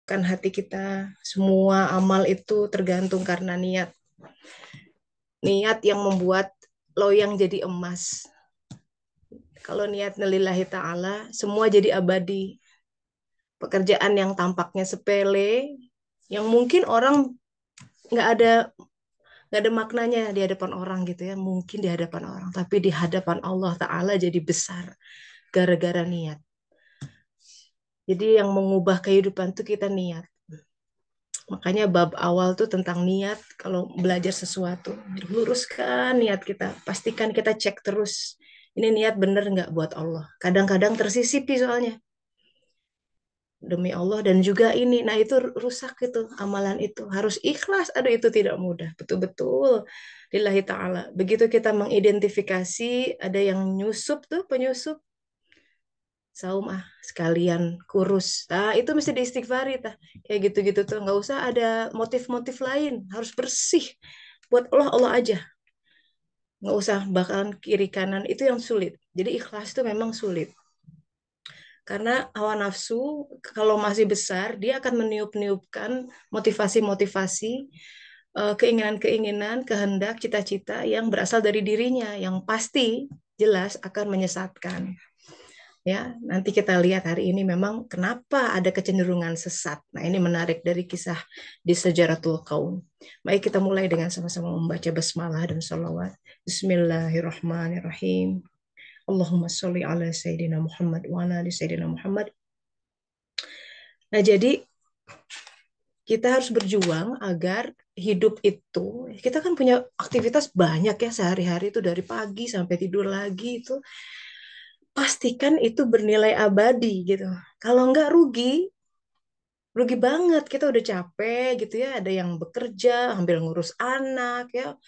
Kan hati kita, semua amal itu tergantung karena niat. Niat yang membuat loyang jadi emas. Kalau niat lillahi ta'ala, semua jadi abadi. Pekerjaan yang tampaknya sepele, yang mungkin orang nggak ada nggak ada maknanya di hadapan orang gitu ya, mungkin di hadapan orang, tapi di hadapan Allah Ta'ala jadi besar gara-gara niat. Jadi yang mengubah kehidupan itu kita niat. Makanya bab awal tuh tentang niat. Kalau belajar sesuatu, luruskan niat kita. Pastikan kita cek terus. Ini niat bener nggak buat Allah. Kadang-kadang tersisipi soalnya. Demi Allah dan juga ini. Nah itu rusak itu amalan itu. Harus ikhlas. Aduh itu tidak mudah. Betul-betul. Lillahi ta'ala. Begitu kita mengidentifikasi ada yang nyusup tuh penyusup. Saum sekalian kurus. Nah, itu mesti diistighfari tah. Kayak gitu-gitu tuh nggak usah ada motif-motif lain. Harus bersih. Buat Allah Allah aja. Nggak usah bakalan kiri kanan itu yang sulit. Jadi ikhlas itu memang sulit. Karena hawa nafsu kalau masih besar dia akan meniup-niupkan motivasi-motivasi keinginan-keinginan, kehendak, cita-cita yang berasal dari dirinya yang pasti jelas akan menyesatkan. Ya, nanti kita lihat hari ini memang kenapa ada kecenderungan sesat. Nah, ini menarik dari kisah di Sejaratul Qaum. Baik, kita mulai dengan sama-sama membaca basmalah dan sholawat. Bismillahirrahmanirrahim. Allahumma sholli ala Sayyidina Muhammad wa ala ali Sayyidina Muhammad. Nah, jadi kita harus berjuang agar hidup itu, kita kan punya aktivitas banyak ya sehari-hari itu dari pagi sampai tidur lagi itu pastikan itu bernilai abadi gitu. Kalau enggak rugi, rugi banget. Kita udah capek gitu ya. Ada yang bekerja, ambil ngurus anak ya.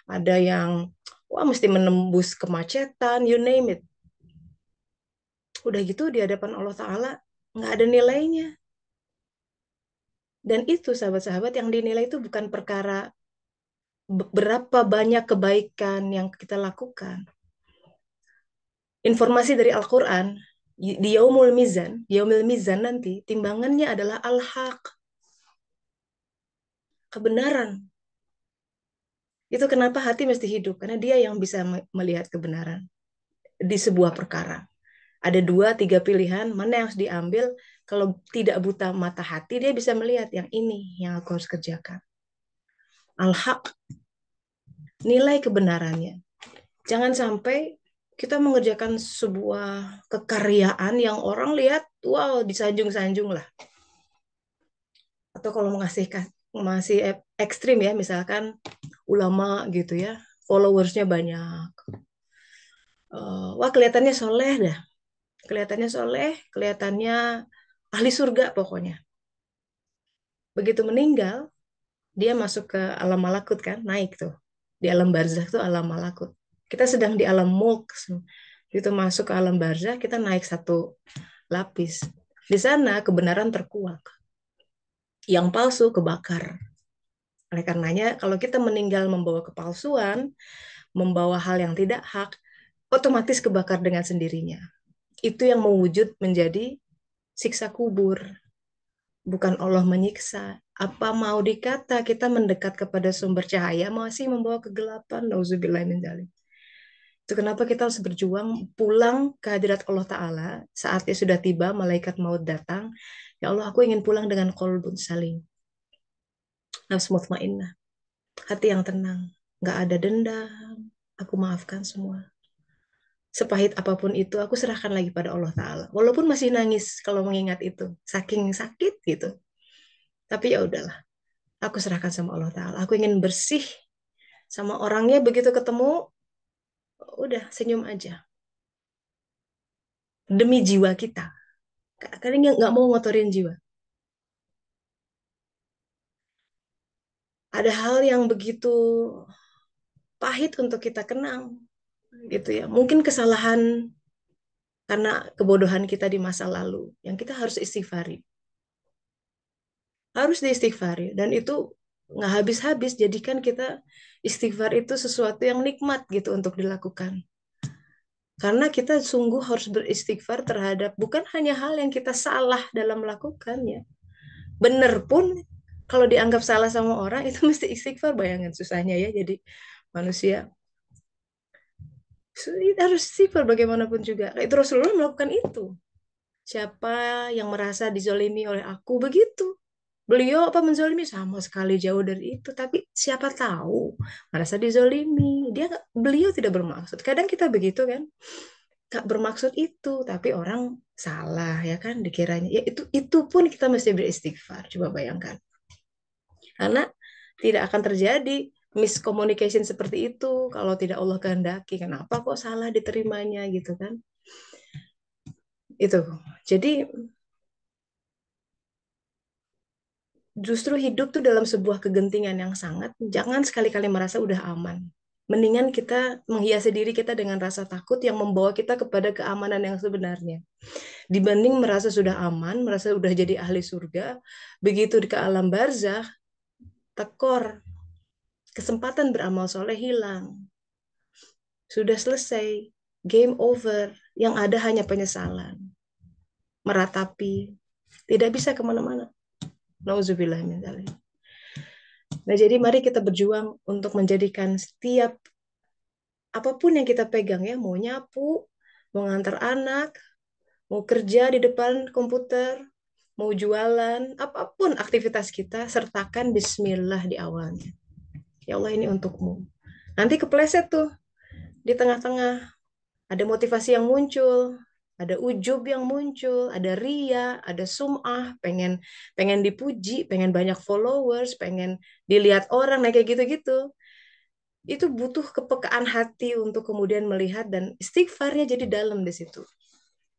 Ada yang wah mesti menembus kemacetan, you name it. Udah gitu di hadapan Allah Ta'ala nggak ada nilainya. Dan itu sahabat-sahabat yang dinilai itu bukan perkara berapa banyak kebaikan yang kita lakukan. Informasi dari Al-Quran, di Yaumul Mizan nanti, timbangannya adalah Al-Haq, kebenaran. Itu kenapa hati mesti hidup, karena dia yang bisa melihat kebenaran di sebuah perkara. Ada dua, tiga pilihan, mana yang harus diambil. Kalau tidak buta mata hati, dia bisa melihat yang ini yang aku harus kerjakan. Al-Haq, nilai kebenarannya. Jangan sampai kita mengerjakan sebuah kekaryaan yang orang lihat, wow, disanjung-sanjung lah. Atau kalau masih ekstrim ya, misalkan ulama gitu ya, followersnya banyak. Wah kelihatannya soleh dah, kelihatannya soleh, kelihatannya ahli surga pokoknya. Begitu meninggal, dia masuk ke alam malakut kan, naik tuh. Di alam barzakh tuh alam malakut. Kita sedang di alam mulk. Itu masuk ke alam barzakh, kita naik satu lapis. Di sana kebenaran terkuak. Yang palsu kebakar. Oleh karenanya, kalau kita meninggal membawa kepalsuan, membawa hal yang tidak hak, otomatis kebakar dengan sendirinya. Itu yang mewujud menjadi siksa kubur. Bukan Allah menyiksa. Apa mau dikata kita mendekat kepada sumber cahaya masih membawa kegelapan? Nauzubillah min dzalik. Itu kenapa kita harus berjuang pulang ke hadirat Allah Ta'ala. Saatnya sudah tiba, malaikat maut datang. Ya Allah, aku ingin pulang dengan qalbun salim. Nafsu mutmainnah. Hati yang tenang. Nggak ada dendam. Aku maafkan semua. Sepahit apapun itu, aku serahkan lagi pada Allah Ta'ala. Walaupun masih nangis kalau mengingat itu. Saking sakit gitu. Tapi ya udahlah. Aku serahkan sama Allah Ta'ala. Aku ingin bersih sama orangnya begitu ketemu, udah senyum aja. Demi jiwa kita. Kalian nggak mau ngotorin jiwa. Ada hal yang begitu pahit untuk kita kenang. Gitu ya. Mungkin kesalahan karena kebodohan kita di masa lalu. Yang kita harus istighfari. Harus diistighfari. Dan itu nggak habis-habis. Jadikan kita istighfar itu sesuatu yang nikmat gitu untuk dilakukan. Karena kita sungguh harus beristighfar terhadap bukan hanya hal yang kita salah dalam melakukannya, bener pun kalau dianggap salah sama orang itu mesti istighfar, bayangin susahnya ya jadi manusia. Harus istighfar bagaimanapun juga. Itu Rasulullah melakukan itu. Siapa yang merasa dizolimi oleh aku, begitu. Beliau apa menzolimi, sama sekali jauh dari itu. Tapi siapa tahu merasa dizolimi. Beliau tidak bermaksud. Kadang kita begitu kan, gak bermaksud itu, tapi orang salah ya kan dikiranya. Ya itu pun kita mesti beristighfar. Coba bayangkan. Karena tidak akan terjadi miscommunication seperti itu kalau tidak Allah kehendaki. Kenapa kok salah diterimanya gitu kan? Itu. Jadi justru hidup tuh dalam sebuah kegentingan yang sangat, jangan sekali-kali merasa udah aman. Mendingan kita menghiasi diri kita dengan rasa takut yang membawa kita kepada keamanan yang sebenarnya. Dibanding merasa sudah aman, merasa udah jadi ahli surga, begitu ke alam barzah, tekor, kesempatan beramal soleh hilang. Sudah selesai, game over, yang ada hanya penyesalan, meratapi, tidak bisa kemana-mana. Nauzubillah min dzalik. Nah, jadi mari kita berjuang untuk menjadikan setiap apapun yang kita pegang ya, mau nyapu, mau ngantar anak, mau kerja di depan komputer, mau jualan, apapun aktivitas kita, sertakan bismillah di awalnya. Ya Allah ini untukmu. Nanti kepleset tuh di tengah-tengah, ada motivasi yang muncul, ada ujub yang muncul, ada ria, ada sum'ah, pengen pengen dipuji, pengen banyak followers, pengen dilihat orang, nah kayak gitu-gitu. Itu butuh kepekaan hati untuk kemudian melihat dan istighfarnya jadi dalam di situ.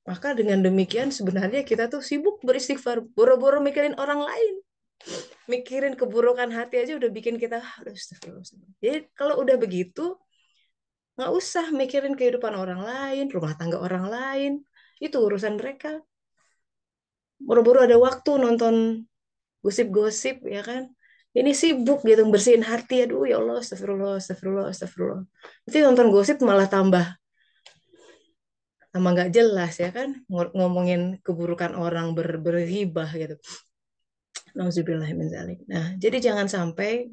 Maka dengan demikian sebenarnya kita tuh sibuk beristighfar, boro-boro mikirin orang lain, mikirin keburukan hati aja udah bikin kita aduh, astagfirullah. Jadi kalau udah begitu nggak usah mikirin kehidupan orang lain, rumah tangga orang lain, itu urusan mereka. Boro-boro ada waktu nonton gosip-gosip ya kan. Ini sibuk gitu bersihin hati, aduh ya Allah, astagfirullah, astagfirullah, astagfirullah. Nanti nonton gosip malah tambah sama nggak jelas ya kan, ngomongin keburukan orang berhibah gitu. Nauzubillah min dzalik. Nah, jadi jangan sampai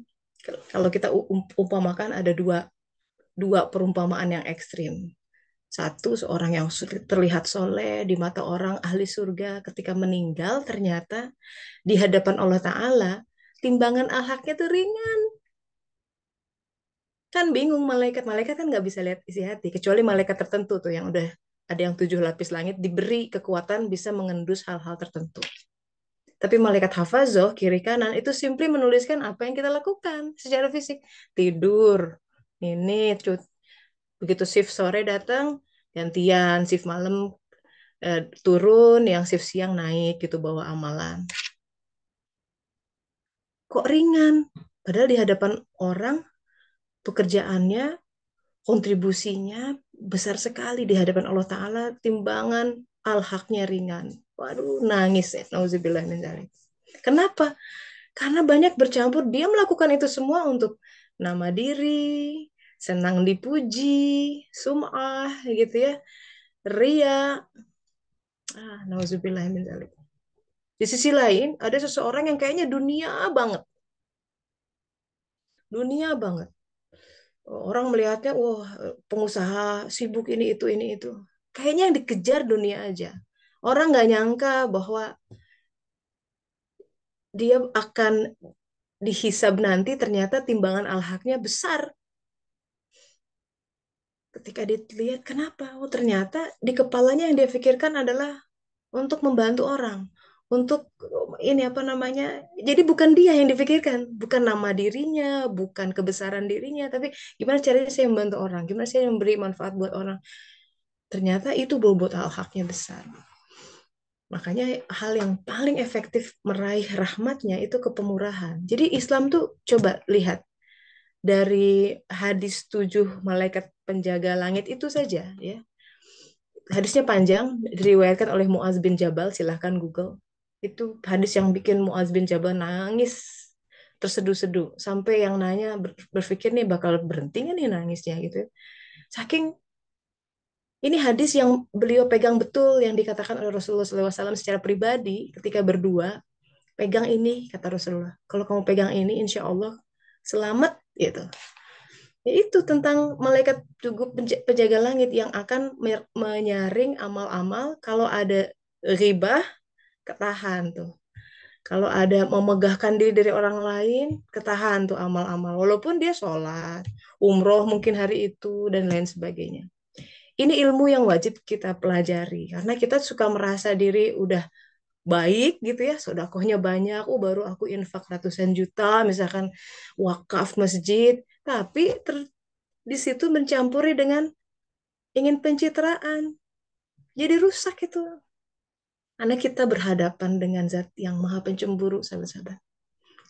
kalau kita umpamakan ada dua dua perumpamaan yang ekstrim. Satu, seorang yang terlihat soleh di mata orang ahli surga ketika meninggal ternyata di hadapan Allah Ta'ala timbangan akhlaknya tuh ringan. Kan bingung malaikat. Malaikat kan nggak bisa lihat isi hati. Kecuali malaikat tertentu tuh yang udah ada yang 7 lapis langit diberi kekuatan bisa mengendus hal-hal tertentu. Tapi malaikat hafazoh kiri kanan itu simply menuliskan apa yang kita lakukan secara fisik. Tidur, ini begitu shift sore datang, gantian shift malam turun, yang shift siang naik gitu bawa amalan. Kok ringan? Padahal di hadapan orang pekerjaannya, kontribusinya besar sekali di hadapan Allah Ta'ala, timbangan al-haknya ringan. Waduh, nangis ya. Nauzubillah min dzalik. Kenapa? Karena banyak bercampur, dia melakukan itu semua untuk nama diri, senang dipuji, sum'ah, gitu ya, ria. Nauzubillah min dzalik. Di sisi lain, ada seseorang yang kayaknya banget, dunia banget. Orang melihatnya, wah pengusaha sibuk ini itu. Kayaknya yang dikejar dunia aja. Orang nggak nyangka bahwa dia akan dihisab nanti ternyata timbangan al-haknya besar. Ketika dilihat kenapa? Oh ternyata di kepalanya yang dia pikirkan adalah untuk membantu orang. Untuk ini apa namanya? Jadi bukan dia yang dipikirkan, bukan nama dirinya, bukan kebesaran dirinya, tapi gimana caranya saya membantu orang, gimana saya memberi manfaat buat orang. Ternyata itu bobot al-haknya besar. Makanya hal yang paling efektif meraih rahmatnya itu kepemurahan. Jadi Islam tuh coba lihat dari hadis 7 malaikat penjaga langit itu saja ya. Hadisnya panjang, diriwayatkan oleh Muaz bin Jabal, silahkan Google. Itu hadis yang bikin Muaz bin Jabal nangis terseduh-seduh sampai yang nanya berpikir nih bakal berhenti nggak nih nangisnya gitu ya. Saking ini hadis yang beliau pegang betul yang dikatakan oleh Rasulullah SAW secara pribadi ketika berdua. pegang ini kata Rasulullah. Kalau kamu pegang ini, insya Allah selamat gitu. Ya itu tentang malaikat tugu penjaga langit yang akan menyaring amal-amal. Kalau ada ribah, ketahan tuh. Kalau ada memegahkan diri dari orang lain, ketahan tuh amal-amal. Walaupun dia sholat, umroh mungkin hari itu, dan lain sebagainya. Ini ilmu yang wajib kita pelajari. Karena kita suka merasa diri udah baik gitu ya, sedekahnya banyak, oh baru aku infak ratusan juta, misalkan wakaf masjid. Tapi di situ mencampuri dengan ingin pencitraan. Jadi rusak itu. Karena kita berhadapan dengan zat yang maha pencemburu, sahabat-sahabat.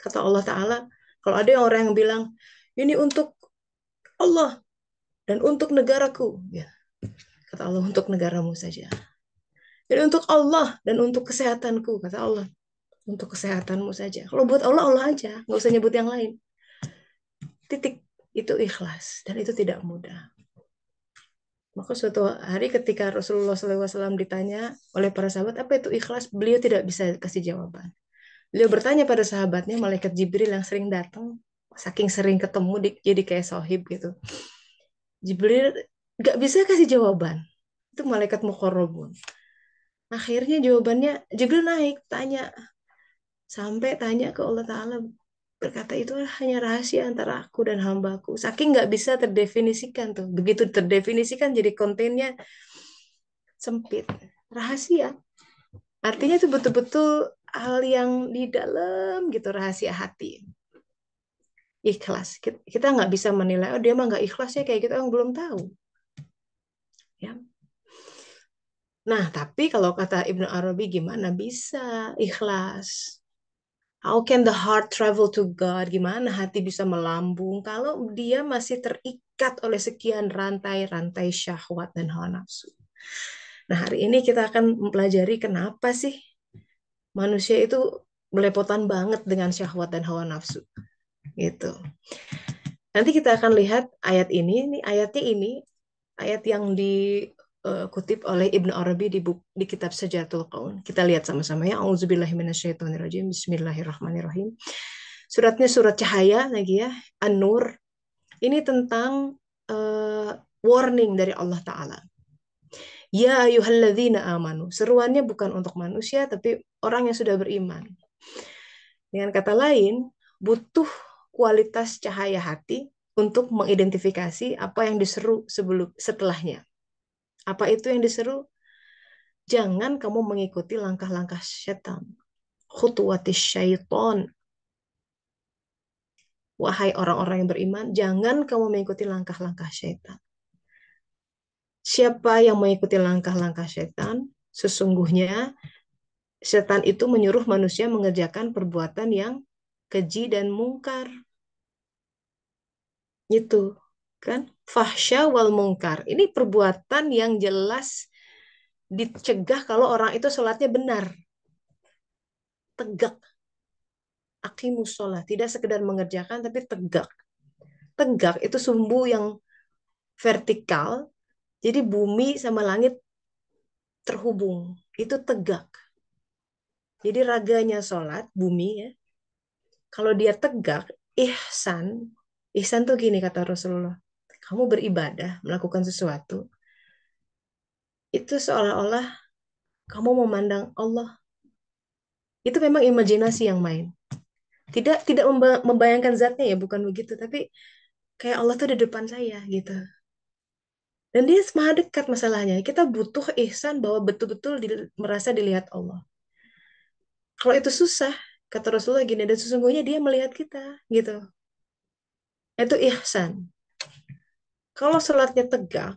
Kata Allah Ta'ala, kalau ada orang yang bilang, ini untuk Allah dan untuk negaraku. Ya, kata Allah, untuk negaramu saja. Jadi untuk Allah dan untuk kesehatanku, kata Allah. Untuk kesehatanmu saja. Kalau buat Allah, Allah aja. Nggak usah nyebut yang lain. Titik. Itu ikhlas. Dan itu tidak mudah. Maka suatu hari ketika Rasulullah SAW ditanya oleh para sahabat, apa itu ikhlas? Beliau tidak bisa kasih jawaban. Beliau bertanya pada sahabatnya, malaikat Jibril yang sering datang, saking sering ketemu, jadi kayak sohib gitu. Jibril gak bisa kasih jawaban. Itu malaikat muqarrabun. Akhirnya jawabannya, Jibril naik, tanya. Sampai tanya ke Allah Ta'ala, berkata itu hanya rahasia antara aku dan hambaku. Saking nggak bisa terdefinisikan tuh. Begitu terdefinisikan jadi kontennya sempit. Rahasia. Artinya itu betul-betul hal yang di dalam gitu, rahasia hati. Ikhlas. Kita nggak bisa menilai, oh dia mah nggak ikhlas ya kayak gitu, orang belum tahu. Ya. Nah, tapi kalau kata Ibnu Arabi gimana bisa ikhlas? How can the heart travel to God? Gimana hati bisa melambung kalau dia masih terikat oleh sekian rantai-rantai syahwat dan hawa nafsu? Nah, hari ini kita akan mempelajari kenapa sih manusia itu belepotan banget dengan syahwat dan hawa nafsu. Gitu. Nanti kita akan lihat ayat ini ayat yang dikutip oleh Ibnu Arabi di kitab Sajaratul Qaum. Kita lihat sama-sama ya. Auzubillahi minasyaitonirrajim. Bismillahirrahmanirrahim. Suratnya surat cahaya lagi ya, An-Nur. Ini tentang warning dari Allah Ta'ala. Ya ayyuhalladzina amanu. Seruannya bukan untuk manusia, tapi orang yang sudah beriman. Dengan kata lain, butuh kualitas cahaya hati untuk mengidentifikasi apa yang diseru setelahnya. Apa itu yang diseru? Jangan kamu mengikuti langkah-langkah setan. Khutuwatis syaiton. Wahai orang-orang yang beriman, jangan kamu mengikuti langkah-langkah syaitan. Siapa yang mengikuti langkah-langkah syaitan, sesungguhnya setan itu menyuruh manusia mengerjakan perbuatan yang keji dan mungkar. Itu kan fahsya wal mungkar. Ini perbuatan yang jelas dicegah kalau orang itu sholatnya benar, tegak. Aqimus sholat, tidak sekedar mengerjakan tapi tegak. Tegak itu sumbu yang vertikal, jadi bumi sama langit terhubung. Itu tegak. Jadi raganya sholat, bumi ya. Kalau dia tegak, ihsan. Ihsan tuh gini kata Rasulullah. Kamu beribadah, melakukan sesuatu. Itu seolah-olah kamu memandang Allah. Itu memang imajinasi yang main. Tidak membayangkan zatnya ya, bukan begitu. Tapi kayak Allah tuh di depan saya gitu. Dan dia maha dekat masalahnya. Kita butuh ihsan bahwa betul-betul merasa dilihat Allah. Kalau itu susah, kata Rasulullah gini, dan sesungguhnya dia melihat kita gitu. Itu ihsan. Kalau sholatnya tegak,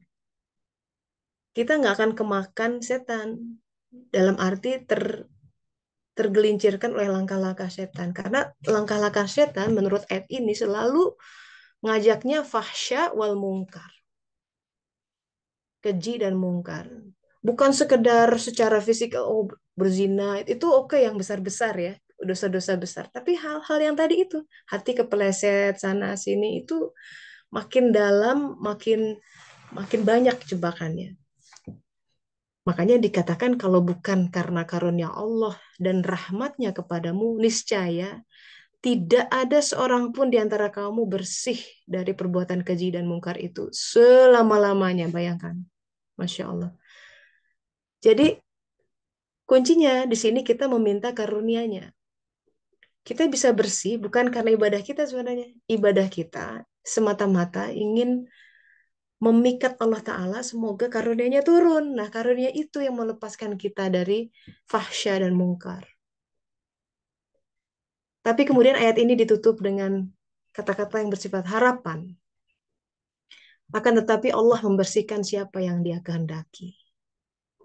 kita nggak akan kemakan setan. Dalam arti tergelincirkan oleh langkah-langkah setan. Karena langkah-langkah setan menurut ayat ini selalu ngajaknya fahsya wal mungkar. Keji dan mungkar. Bukan sekedar secara fisik, oh berzina, itu oke yang besar-besar ya, dosa-dosa besar. Tapi hal-hal yang tadi itu, hati kepeleset sana sini itu makin dalam, makin makin banyak jebakannya. Makanya dikatakan kalau bukan karena karunia Allah dan rahmatnya kepadamu, niscaya tidak ada seorang pun di antara kamu bersih dari perbuatan keji dan mungkar itu selama-lamanya. Bayangkan. Masya Allah. Jadi kuncinya di sini kita meminta karunia-Nya. Kita bisa bersih bukan karena ibadah kita sebenarnya. Ibadah kita semata-mata ingin memikat Allah Ta'ala semoga karunia-Nya turun. Nah, karunia itu yang melepaskan kita dari fahsya dan mungkar. Tapi kemudian ayat ini ditutup dengan kata-kata yang bersifat harapan. Akan tetapi Allah membersihkan siapa yang Dia kehendaki.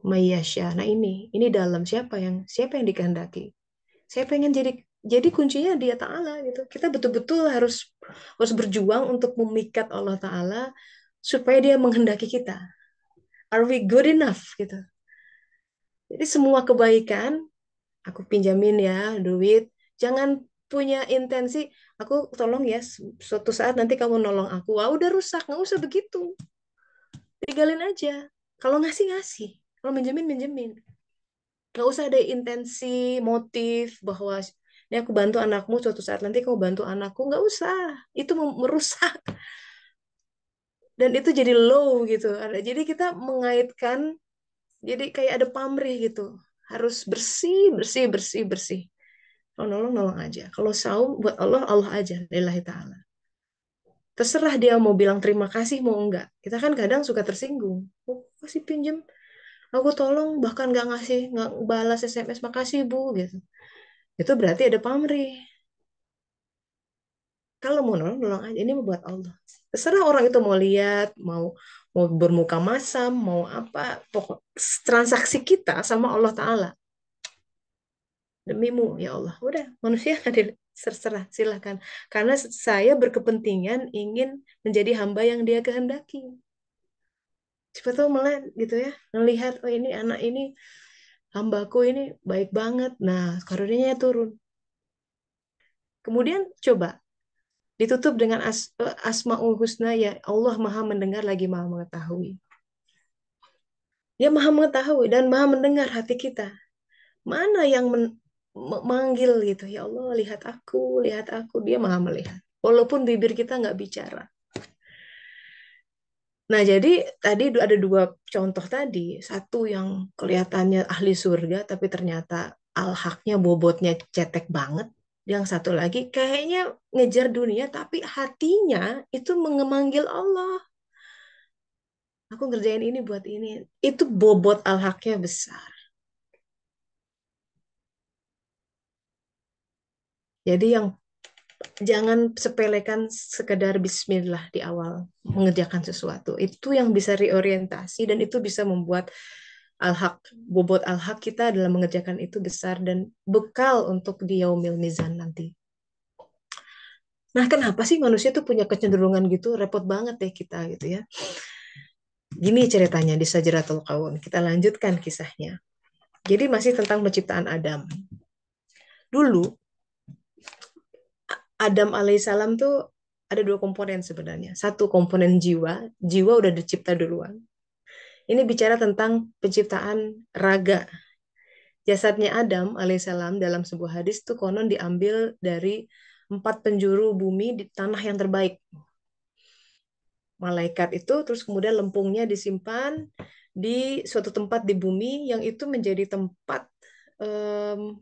Mayyasya. Nah, ini dalam siapa yang dikehendaki. Saya pengen jadi kuncinya Dia Ta'ala gitu. Kita betul-betul harus harus berjuang untuk memikat Allah Ta'ala supaya Dia menghendaki kita. Are we good enough gitu. Jadi semua kebaikan aku pinjamin ya duit, jangan punya intensi aku tolong ya suatu saat nanti kamu nolong aku. Wah, udah rusak, nggak usah begitu. Tinggalin aja. Kalau ngasih ngasih, kalau minjemin minjemin. Nggak usah ada intensi motif bahwa ini aku bantu anakmu suatu saat nanti kamu bantu anakku. Nggak usah, itu merusak dan itu jadi low gitu. Jadi kita mengaitkan jadi kayak ada pamrih gitu, harus bersih bersih bersih bersih. Kalau nolong nolong aja, kalau saum buat Allah Allah aja, lillahi ta'ala. Terserah dia mau bilang terima kasih mau enggak. Kita kan kadang suka tersinggung, oh kasih pinjem, aku tolong bahkan nggak ngasih, nggak balas SMS makasih bu gitu. Itu berarti ada pamrih. Kalau mau nolong nolong aja, ini buat Allah. Terserah orang itu mau lihat, mau mau bermuka masam, mau apa, pokok transaksi kita sama Allah Ta'ala. Demimu ya Allah, udah manusia adil, terserah silahkan, karena saya berkepentingan ingin menjadi hamba yang Dia kehendaki. Siapa tahu malah gitu ya melihat oh ini anak ini hambaku ini baik banget, nah karunia turun. Kemudian coba ditutup dengan asmaul husna, ya Allah maha mendengar lagi maha mengetahui. Dia maha mengetahui dan maha mendengar hati kita. Mana yang manggil gitu, ya Allah lihat aku, Dia maha melihat walaupun bibir kita nggak bicara. Nah, jadi tadi ada dua contoh tadi. Satu yang kelihatannya ahli surga, tapi ternyata al-haknya bobotnya cetek banget. Yang satu lagi kayaknya ngejar dunia, tapi hatinya itu memanggil Allah. Aku ngerjain ini buat ini. Itu bobot al-haknya besar. Jadi yang jangan sepelekan sekedar bismillah di awal mengerjakan sesuatu. Itu yang bisa reorientasi dan itu bisa membuat al-haq, bobot al-haq kita dalam mengerjakan itu besar dan bekal untuk di yaumil mizan nanti. Nah, kenapa sih manusia tuh punya kecenderungan gitu? Repot banget deh kita gitu ya. Gini ceritanya di Sajaratul Qaum. Kita lanjutkan kisahnya. Jadi masih tentang penciptaan Adam. Dulu Adam alaihissalam tuh ada dua komponen sebenarnya. Satu komponen jiwa, jiwa udah dicipta duluan. Ini bicara tentang penciptaan raga. Jasadnya Adam alaihissalam dalam sebuah hadis tuh konon diambil dari 4 penjuru bumi di tanah yang terbaik. Malaikat itu terus kemudian lempungnya disimpan di suatu tempat di bumi yang itu menjadi tempat em,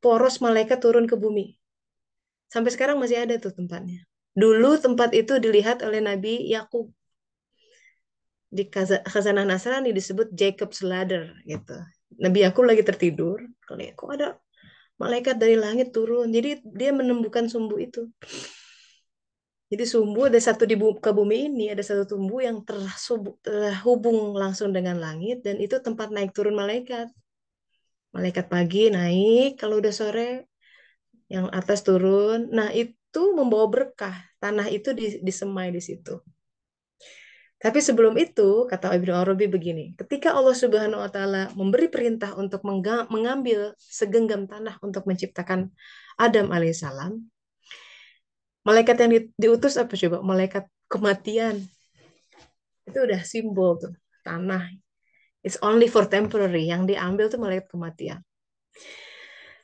poros malaikat turun ke bumi. Sampai sekarang masih ada tuh tempatnya. Dulu tempat itu dilihat oleh Nabi Yakub di Khazanah Nasrani disebut Jacob's Ladder gitu. Nabi Yakub lagi tertidur, kok ada malaikat dari langit turun. Jadi dia menemukan sumbu itu. Jadi sumbu ada satu di ke bumi ini, ada satu sumbu yang terhubung langsung dengan langit dan itu tempat naik turun malaikat. Malaikat pagi naik, kalau udah sore yang atas turun. Nah, itu membawa berkah. Tanah itu disemai di situ. Tapi sebelum itu, kata Ibnu Arabi begini, ketika Allah Subhanahu wa taala memberi perintah untuk mengambil segenggam tanah untuk menciptakan Adam alaihissalam, malaikat yang diutus apa coba? Malaikat kematian. Itu udah simbol tuh, tanah. It's only for temporary. Yang diambil tuh malaikat kematian.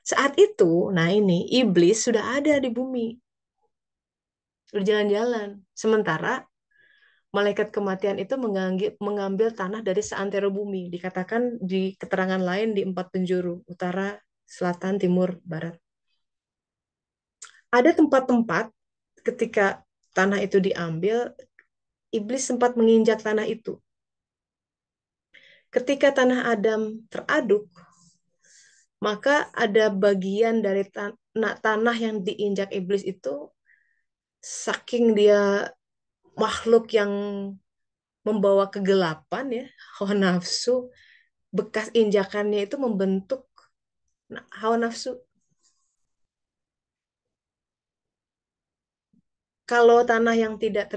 Saat itu, nah ini iblis sudah ada di bumi, berjalan-jalan. Sementara malaikat kematian itu mengambil tanah dari seantero bumi. Dikatakan di keterangan lain di 4 penjuru, utara, selatan, timur, barat. Ada tempat-tempat ketika tanah itu diambil, iblis sempat menginjak tanah itu. Ketika tanah Adam teraduk, maka ada bagian dari tanah yang diinjak iblis itu, saking dia makhluk yang membawa kegelapan ya, hawa nafsu, bekas injakannya itu membentuk hawa nafsu. Kalau tanah yang tidak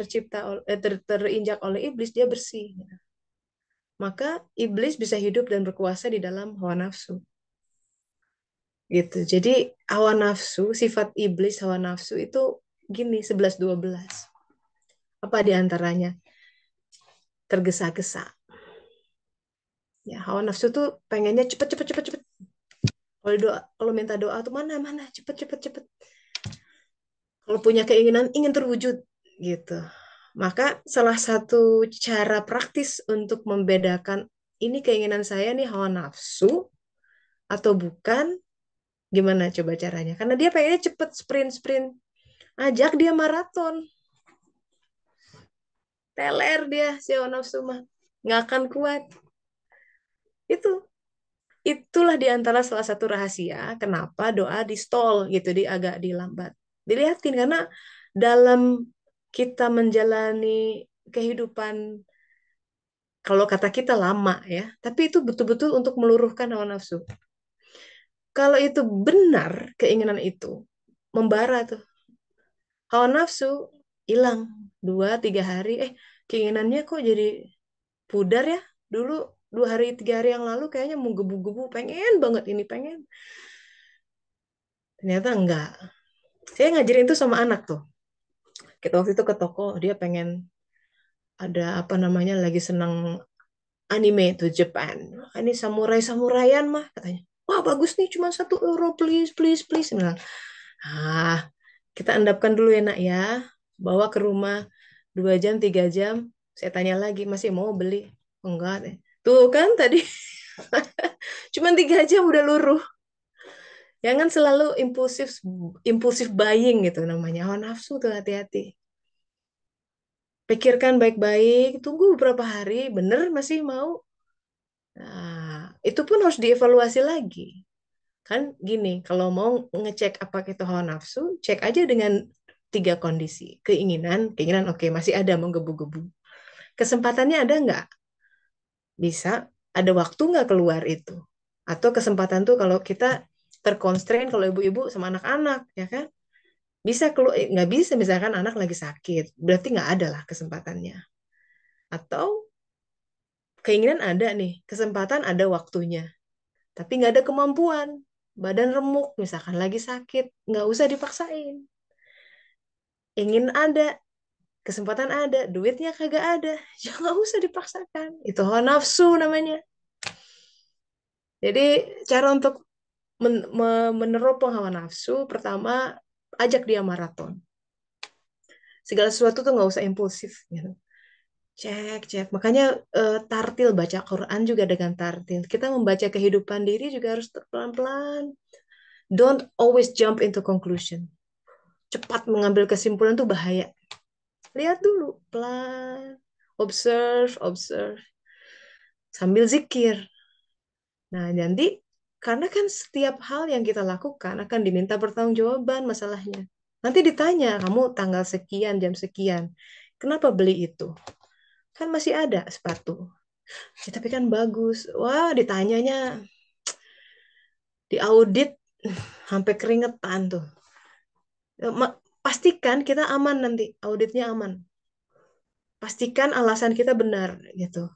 terinjak oleh iblis, dia bersih. Maka iblis bisa hidup dan berkuasa di dalam hawa nafsu. Gitu. Jadi hawa nafsu, sifat iblis hawa nafsu itu gini, 11-12. Apa diantaranya? Tergesa-gesa. Ya, hawa nafsu tuh pengennya cepet, cepet, cepet, cepet. Kalau minta doa tuh mana, mana, cepet, cepet, cepet. Kalau punya keinginan, ingin terwujud. Gitu. Maka salah satu cara praktis untuk membedakan ini keinginan saya nih hawa nafsu atau bukan, gimana coba caranya? Karena dia pengennya cepet sprint-sprint. Ajak dia maraton. Teler dia si hawa nafsu mah. Nggak akan kuat. Itulah diantara salah satu rahasia kenapa doa di stall gitu, di agak dilambat. Dilihatin karena dalam kita menjalani kehidupan, kalau kata kita lama ya, tapi itu betul-betul untuk meluruhkan hawa nafsu. Kalau itu benar keinginan itu membara tuh, hawa nafsu hilang 2-3 hari, keinginannya kok jadi pudar ya. Dulu 2 hari 3 hari yang lalu kayaknya mau gebu-gebu, pengen banget ini, pengen. Ternyata enggak. Saya ngajarin itu sama anak tuh. Kita waktu itu ke toko, dia pengen ada apa namanya, lagi senang anime tuh Japan. Ini samurai-samuraian mah katanya. Wah bagus nih, cuma 1 euro, please, please, please. Nah, ah, kita endapkan dulu ya nak ya. Bawa ke rumah 2 jam 3 jam. Saya tanya lagi, masih mau beli? Enggak deh. Tuh kan tadi, cuma 3 jam udah luruh. Jangan selalu impulsif impulsif buying gitu namanya. Hawa nafsu tuh, hati-hati. Pikirkan baik-baik, tunggu beberapa hari, bener masih mau. Nah, itu pun harus dievaluasi lagi. Kan gini, kalau mau ngecek apa itu hawa nafsu, cek aja dengan 3 kondisi. Keinginan oke, masih ada menggebu-gebu. Kesempatannya ada nggak? Bisa, ada waktu nggak keluar itu? Atau kesempatan tuh kalau kita terconstrain, kalau ibu-ibu sama anak-anak, ya kan? Bisa keluar, nggak bisa, misalkan anak lagi sakit, berarti nggak ada lah kesempatannya. Atau keinginan ada nih, kesempatan ada waktunya, tapi nggak ada kemampuan, badan remuk, misalkan lagi sakit, nggak usah dipaksain. Ingin ada, kesempatan ada, duitnya kagak ada, jangan usah dipaksakan. Itu hawa nafsu namanya. Jadi cara untuk meneropong hawa nafsu, pertama ajak dia maraton. Segala sesuatu tuh nggak usah impulsif. Gitu. Cek, cek. Makanya tartil, baca Quran juga dengan tartil. Kita membaca kehidupan diri juga harus pelan-pelan. Don't always jump into conclusion. Cepat mengambil kesimpulan tuh bahaya. Lihat dulu, pelan. Observe, observe. Sambil zikir. Nah, nanti karena kan setiap hal yang kita lakukan akan diminta pertanggungjawaban masalahnya. Nanti ditanya, kamu tanggal sekian, jam sekian. Kenapa beli itu? Kan masih ada sepatu. Ya, tapi kan bagus. Wah, ditanyanya, diaudit sampai keringetan tuh. Pastikan kita aman nanti, auditnya aman. Pastikan alasan kita benar gitu.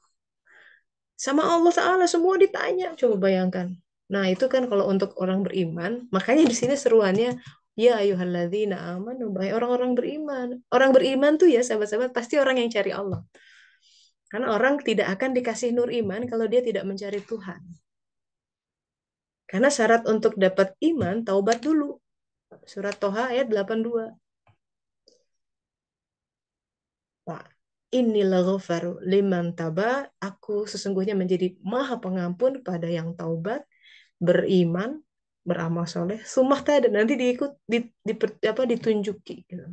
Sama Allah Ta'ala semua ditanya, coba bayangkan. Nah, itu kan kalau untuk orang beriman, makanya di sini seruannya, ya ayyuhalladzina amanu, bahai orang-orang beriman. Orang beriman tuh ya, sahabat-sahabat, pasti orang yang cari Allah. Karena orang tidak akan dikasih nur iman kalau dia tidak mencari Tuhan. Karena syarat untuk dapat iman, taubat dulu. Surat Toha ayat 82. Nah, inilah ghafaru liman taba, aku sesungguhnya menjadi maha pengampun pada yang taubat, beriman, beramal soleh, sumah dan nanti diikut ditunjuki gitu.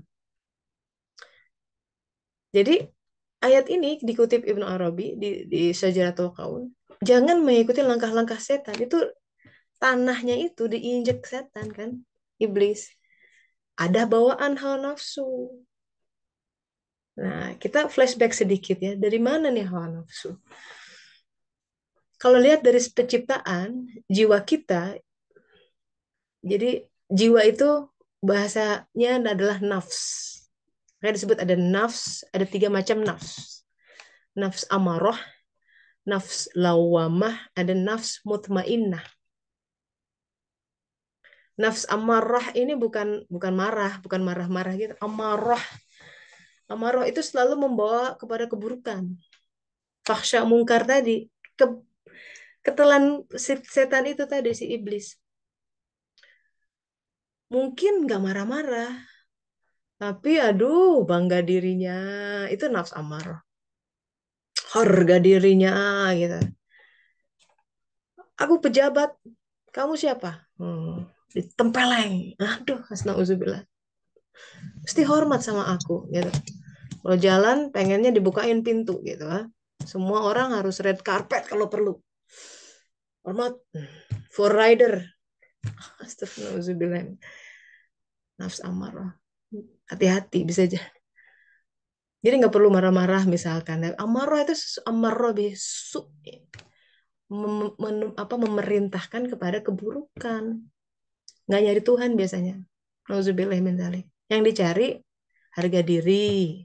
Jadi ayat ini dikutip Ibnu Arabi di Syajaratul Qaul, jangan mengikuti langkah-langkah setan. Itu tanahnya itu diinjek setan kan, iblis. Ada bawaan hawa nafsu. Nah, kita flashback sedikit ya. Dari mana nih hawa nafsu? Kalau lihat dari penciptaan, jiwa kita, jadi jiwa itu bahasanya adalah nafs. Kayak disebut ada nafs, ada 3 macam nafs. Nafs amarah, nafs lawamah, ada nafs mutmainnah. Nafs amarah ini bukan marah, bukan marah-marah gitu. Amarah, amarah itu selalu membawa kepada keburukan. Fahsya mungkar tadi, ke, ketelan setan itu tadi si iblis. Mungkin nggak marah-marah, tapi aduh bangga dirinya itu nafs amarah. Harga dirinya gitu. Aku pejabat, kamu siapa? Ditempeleng. Aduh, asnauzubillah. Mesti hormat sama aku gitu. Kalau jalan pengennya dibukain pintu gitu. Semua orang harus red carpet kalau perlu. Hormat. For rider. Astagfirullahaladzim. Nafs amarah. Hati-hati bisa aja. Jadi nggak perlu marah-marah misalkan. Amarah itu amarah bisu. Memerintahkan kepada keburukan. Nggak nyari Tuhan biasanya. Nauzubillah min dzalik. Yang dicari harga diri,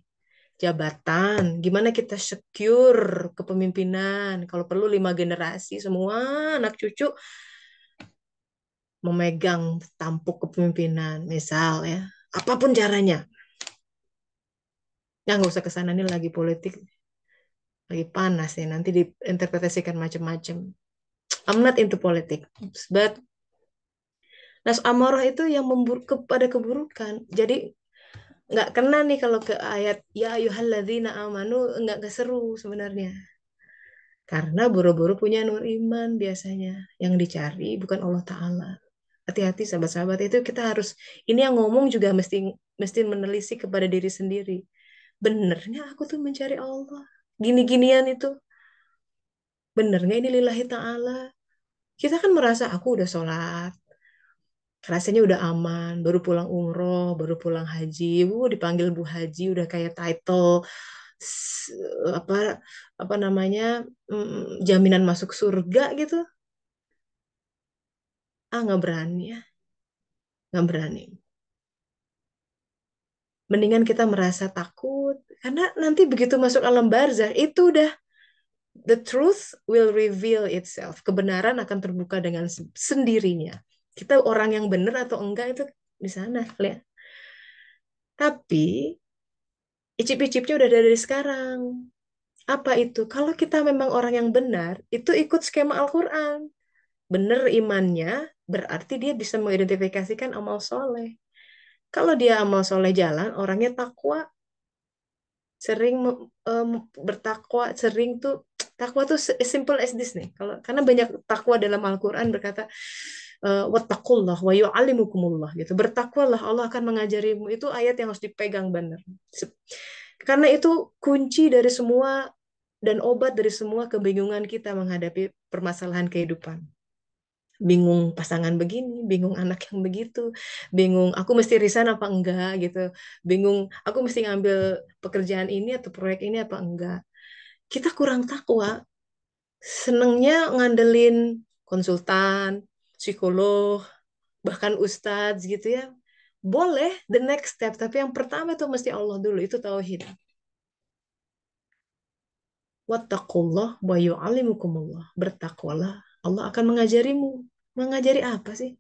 jabatan, gimana kita secure kepemimpinan. Kalau perlu 5 generasi, semua anak cucu memegang tampuk kepemimpinan, misal ya. Apapun caranya. Ya nggak usah kesana, ini lagi politik, lagi panas ya. Nanti diinterpretasikan macam-macam. I'm not into politics, but nas amarah itu yang kepada keburukan. Jadi nggak kena nih kalau ke ayat ya ayyuhalladzina amanu, nggak seru sebenarnya. Karena buru-buru punya nur iman biasanya. Yang dicari bukan Allah Ta'ala. Hati-hati sahabat-sahabat, itu kita harus, ini yang ngomong juga mesti mesti menelisik kepada diri sendiri. Benernya aku tuh mencari Allah. Gini-ginian itu. Benernya ini lillahi ta'ala. Kita kan merasa aku udah sholat. Rasanya udah aman. Baru pulang umroh, baru pulang haji. Dipanggil Bu Haji, udah kayak title s- apa apa namanya, jaminan masuk surga gitu. Nggak berani ya, nggak berani. Mendingan kita merasa takut karena nanti begitu masuk alam barzah itu udah the truth will reveal itself. Kebenaran akan terbuka dengan sendirinya. Kita orang yang benar atau enggak itu di sana, lihat. Tapi icip-icipnya udah dari sekarang. Apa itu? Kalau kita memang orang yang benar, itu ikut skema Al-Quran. Benar imannya, berarti dia bisa mengidentifikasikan amal soleh. Kalau dia amal soleh jalan, orangnya takwa, sering bertakwa, sering tuh takwa tuh simple as this nih. Kalau karena banyak takwa dalam Al-Qur'an berkata wattaqullah wa yu'allimukumullah gitu. Bertakwalah, Allah akan mengajarimu. Itu ayat yang harus dipegang benar. Karena itu kunci dari semua dan obat dari semua kebingungan kita menghadapi permasalahan kehidupan. Bingung pasangan begini, bingung anak yang begitu, bingung aku mesti resign apa enggak gitu, bingung aku mesti ngambil pekerjaan ini atau proyek ini apa enggak. Kita kurang takwa, senengnya ngandelin konsultan, psikolog, bahkan ustadz gitu ya. Boleh the next step, tapi yang pertama itu mesti Allah dulu, itu tauhid. Wattaqullah wa yu'allimukumullah. Bertakwalah, Allah akan mengajarimu. Mengajari apa sih?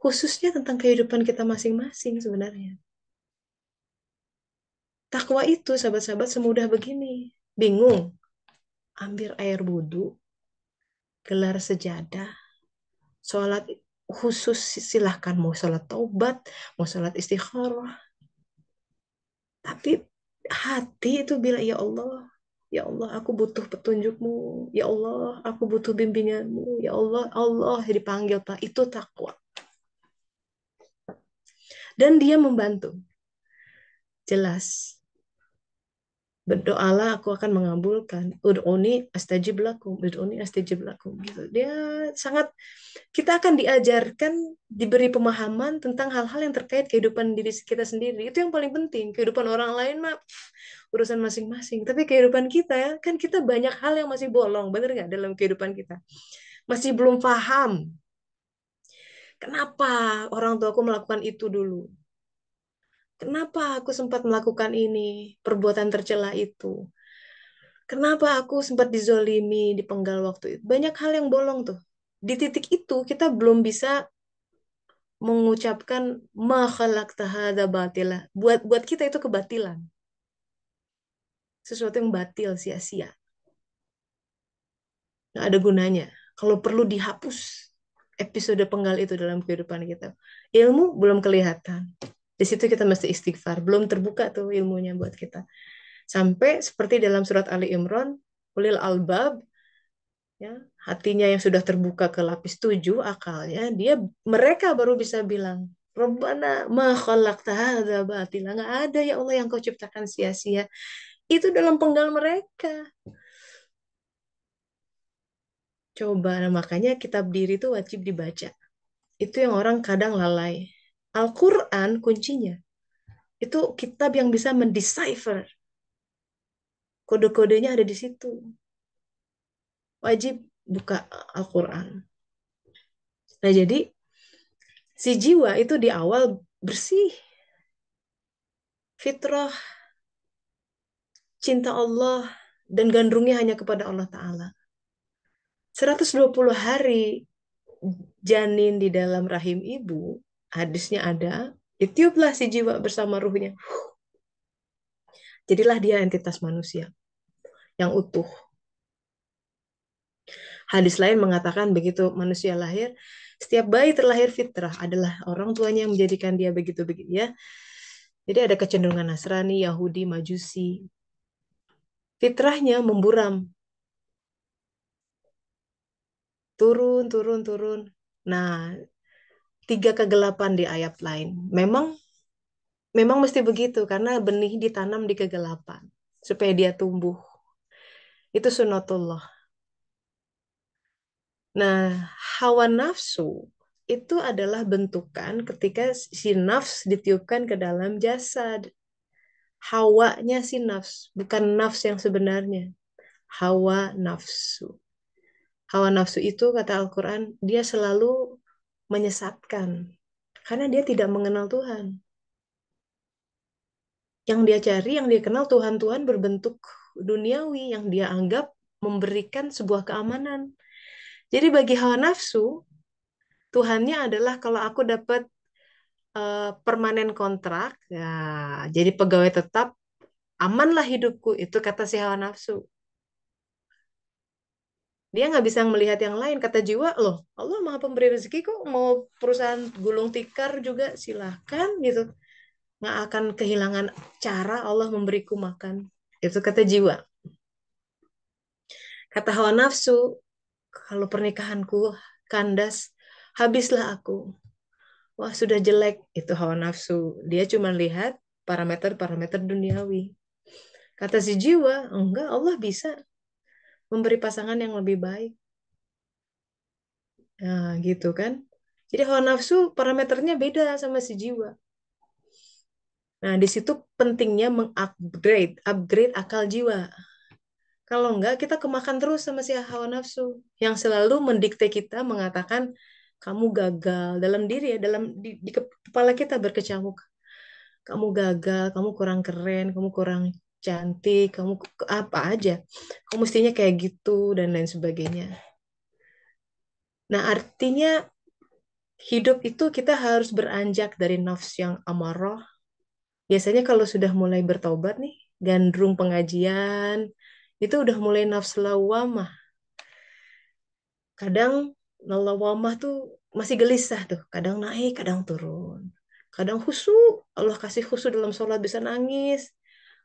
Khususnya tentang kehidupan kita masing-masing sebenarnya. Takwa itu, sahabat-sahabat, semudah begini. bingung, ambil air wudhu, gelar sejadah, sholat khusus silahkan, mau sholat taubat, mau sholat istikharah. Tapi hati itu bilang, ya Allah, aku butuh petunjukmu. Ya Allah, aku butuh bimbinganmu. Ya Allah, Allah dipanggil Pak. Itu takwa. Dan dia membantu. Jelas. Berdoalah, aku akan mengabulkan. Ud'uni astajib lakum. Ud'uni astajib lakum. Gitu. Dia sangat, kita akan diajarkan, diberi pemahaman tentang hal-hal yang terkait kehidupan diri kita sendiri. Itu yang paling penting. Kehidupan orang lain mah urusan masing-masing. Tapi kehidupan kita, kan kita banyak hal yang masih bolong. Bener nggak dalam kehidupan kita? Masih belum paham. Kenapa orang tuaku melakukan itu dulu? Kenapa aku sempat melakukan ini, perbuatan tercela itu? Kenapa aku sempat dizolimi, dipenggal waktu itu? Banyak hal yang bolong tuh. Di titik itu kita belum bisa mengucapkan ma khalaqta hadza batila. Buat kita itu kebatilan. Sesuatu yang batil, sia-sia. Nggak ada gunanya. Kalau perlu dihapus episode penggal itu dalam kehidupan kita. Ilmu belum kelihatan. Di situ kita mesti istighfar. Belum terbuka tuh ilmunya buat kita. Sampai seperti dalam surat Ali Imran, ulil albab, ya, hatinya yang sudah terbuka ke lapis 7, akalnya, mereka baru bisa bilang, Rabbana ma khalaqta hadza batila. Nggak ada ya Allah yang kau ciptakan sia-sia. Itu dalam penggal mereka. Coba, nah makanya kitab diri itu wajib dibaca. Itu yang orang kadang lalai. Al-Quran kuncinya. Itu kitab yang bisa mendecipher. Kode-kodenya ada di situ. Wajib buka Al-Quran. Nah jadi si jiwa itu di awal bersih. Fitrah, cinta Allah, dan gandrungnya hanya kepada Allah Ta'ala. 120 hari janin di dalam rahim ibu, hadisnya ada, ditiuplah si jiwa bersama ruhnya. Jadilah dia entitas manusia yang utuh. Hadis lain mengatakan begitu manusia lahir, setiap bayi terlahir fitrah adalah orang tuanya yang menjadikan dia begitu-begitu ya. Jadi ada kecenderungan Nasrani, Yahudi, Majusi. Fitrahnya memburam. Turun, turun, turun. Nah, 3 kegelapan di ayat lain. Memang mesti begitu karena benih ditanam di kegelapan supaya dia tumbuh. Itu sunatullah. Nah, hawa nafsu itu adalah bentukan ketika si nafs ditiupkan ke dalam jasad. Hawanya si nafs, bukan nafs yang sebenarnya. Hawa nafsu. Hawa nafsu itu kata Al-Quran, dia selalu menyesatkan. Karena dia tidak mengenal Tuhan. Yang dia cari, yang dia kenal Tuhan-Tuhan berbentuk duniawi yang dia anggap memberikan sebuah keamanan. Jadi bagi hawa nafsu, Tuhannya adalah kalau aku dapat permanen kontrak, ya, jadi pegawai tetap, amanlah hidupku. Itu kata si hawa nafsu. Dia nggak bisa melihat yang lain. Kata jiwa, loh, Allah Maha Pemberi rezeki kok, mau perusahaan gulung tikar juga silahkan gitu. Nggak akan kehilangan cara Allah memberiku makan. Itu kata jiwa. Kata hawa nafsu, kalau pernikahanku kandas, habislah aku. Wah, sudah jelek. Itu hawa nafsu. Dia cuma lihat parameter-parameter duniawi. Kata si jiwa, enggak, Allah bisa memberi pasangan yang lebih baik. Nah, gitu kan. Jadi hawa nafsu parameternya beda sama si jiwa. Nah, di situ pentingnya upgrade akal jiwa. Kalau enggak, kita kemakan terus sama si hawa nafsu yang selalu mendikte kita, mengatakan kamu gagal dalam diri ya, di kepala kita berkecamuk. Kamu gagal, kamu kurang keren, kamu kurang cantik, kamu apa aja. Kamu mestinya kayak gitu dan lain sebagainya. Nah, artinya hidup itu kita harus beranjak dari nafs yang amarah. Biasanya kalau sudah mulai bertobat nih, gandrung pengajian, itu udah mulai nafsu lawamah. Kadang lawamah tuh masih gelisah tuh, kadang naik, kadang turun. Kadang khusyuk, Allah kasih khusyuk dalam sholat bisa nangis.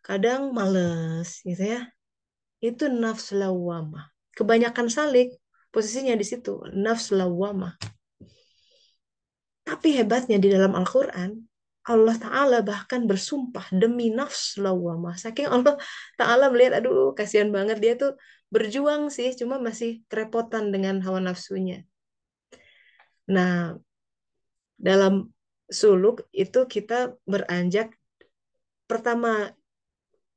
Kadang males, gitu ya. Itu nafsu lawamah. Kebanyakan salik posisinya di situ, nafsu lawamah. Tapi hebatnya di dalam Al-Quran, Allah Ta'ala bahkan bersumpah demi nafs lawamah. Saking Allah Ta'ala melihat, aduh kasihan banget dia tuh berjuang sih, cuma masih kerepotan dengan hawa nafsunya. Nah, dalam suluk itu kita beranjak, pertama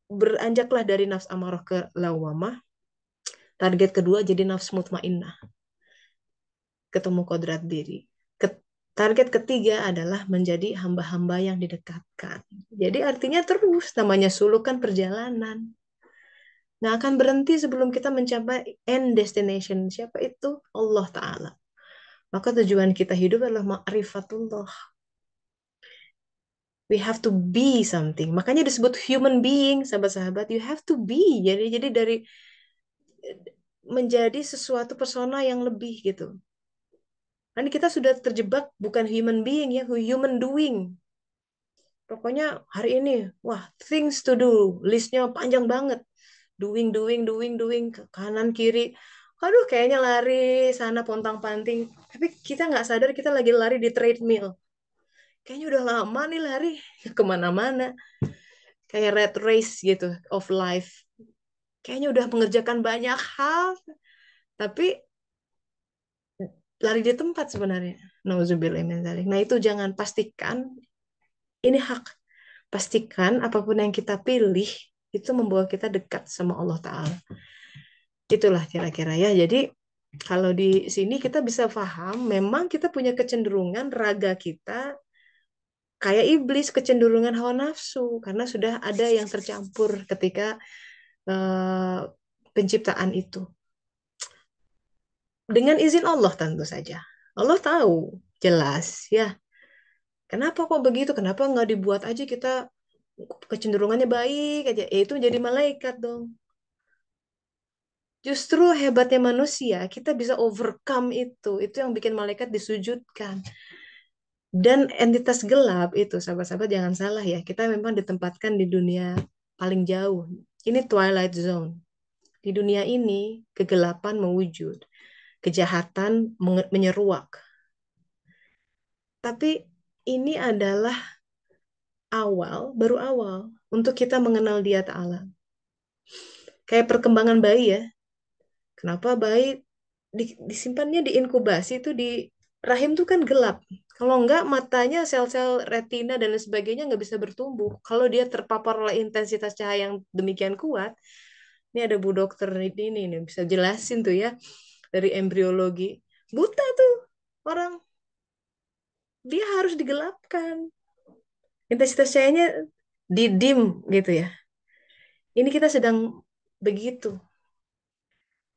beranjaklah dari nafs amarah ke lawamah, target kedua jadi nafs mutmainnah, ketemu kodrat diri. Target ketiga adalah menjadi hamba-hamba yang didekatkan. Jadi artinya terus namanya suluk kan perjalanan. Nggak akan berhenti sebelum kita mencapai end destination. Siapa itu? Allah Ta'ala. Maka tujuan kita hidup adalah ma'rifatullah. We have to be something. Makanya disebut human being, sahabat-sahabat. You have to be. Jadi dari menjadi sesuatu persona yang lebih gitu. Nanti kita sudah terjebak bukan human being ya, human doing. Pokoknya hari ini, wah, things to do, listnya panjang banget. Doing, doing, doing, doing, ke kanan, kiri. Aduh, kayaknya lari sana pontang-panting. Tapi kita nggak sadar kita lagi lari di treadmill. Kayaknya udah lama nih lari kemana-mana. Kayak red race gitu of life. Kayaknya udah mengerjakan banyak hal, tapi lari di tempat sebenarnya. Nauzubillah min dzalik. Nah itu jangan, pastikan ini hak. Pastikan apapun yang kita pilih itu membawa kita dekat sama Allah Ta'ala. Itulah kira-kira ya. Jadi kalau di sini kita bisa paham, memang kita punya kecenderungan raga kita kayak iblis, kecenderungan hawa nafsu, karena sudah ada yang tercampur ketika eh, penciptaan itu. Dengan izin Allah tentu saja. Allah tahu, jelas ya. Kenapa kok begitu? Kenapa nggak dibuat aja kita kecenderungannya baik aja? Itu jadi malaikat dong. Justru hebatnya manusia, kita bisa overcome itu. Itu yang bikin malaikat disujudkan. Dan entitas gelap itu, sahabat-sahabat jangan salah ya. Kita memang ditempatkan di dunia paling jauh. Ini twilight zone. Di dunia ini, kegelapan mewujud. Kejahatan menyeruak. Tapi ini adalah baru awal untuk kita mengenal Dia Ta'ala. Kayak perkembangan bayi ya. Kenapa bayi disimpannya di inkubasi itu di rahim tuh kan gelap. Kalau enggak matanya sel-sel retina dan lain sebagainya nggak bisa bertumbuh. Kalau dia terpapar oleh intensitas cahaya yang demikian kuat, ini ada Bu Dokter ini nih bisa jelasin tuh ya dari embriologi. Buta tuh orang, dia harus digelapkan. Intensitas cahayanya didim gitu ya. Ini kita sedang begitu.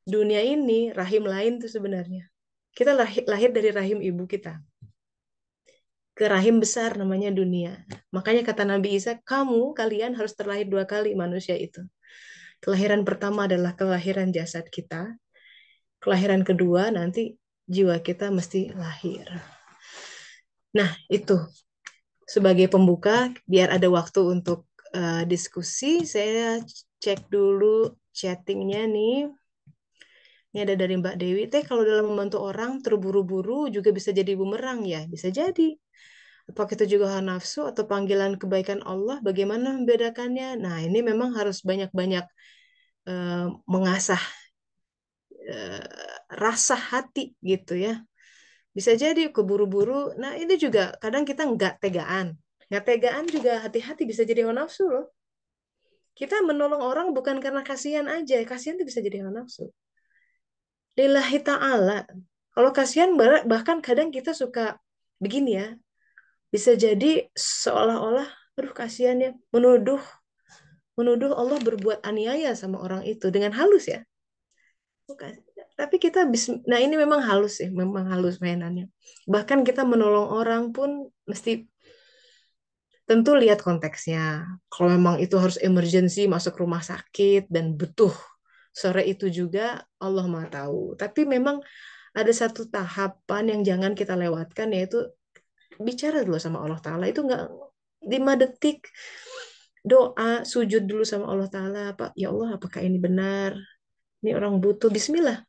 Dunia ini rahim lain tuh sebenarnya. Kita lahir dari rahim ibu kita ke rahim besar namanya dunia. Makanya kata Nabi Isa, kalian harus terlahir dua kali manusia itu. Kelahiran pertama adalah kelahiran jasad kita. Kelahiran kedua nanti jiwa kita mesti lahir. Nah, itu sebagai pembuka, biar ada waktu untuk diskusi, saya cek dulu chattingnya nih. Ini ada dari Mbak Dewi, teh kalau dalam membantu orang terburu-buru juga bisa jadi bumerang ya? Bisa jadi. Apakah itu juga hawa nafsu atau panggilan kebaikan Allah? Bagaimana membedakannya? Nah, ini memang harus banyak-banyak mengasah eh, rasa hati gitu ya. Bisa jadi keburu-buru. Nah, ini juga kadang kita nggak tegaan. Nggak tegaan juga hati-hati bisa jadi hawa nafsu loh. Kita menolong orang bukan karena kasihan aja. Kasihan itu bisa jadi hawa nafsu. Lillahi ta'ala. Kalau kasihan bahkan kadang kita suka begini ya. Bisa jadi seolah-olah, aduh kasihan ya, menuduh menuduh Allah berbuat aniaya sama orang itu dengan halus ya. Bukan. Tapi kita nah ini memang halus sih, memang halus mainannya. Bahkan kita menolong orang pun mesti tentu lihat konteksnya. Kalau memang itu harus emergency masuk rumah sakit dan butuh sore itu juga, Allah Maha tahu. Tapi memang ada satu tahapan yang jangan kita lewatkan, yaitu bicara dulu sama Allah Ta'ala. Itu nggak 5 detik doa, sujud dulu sama Allah Ta'ala. Pak, ya Allah, apakah ini benar? Ini orang butuh. Bismillah.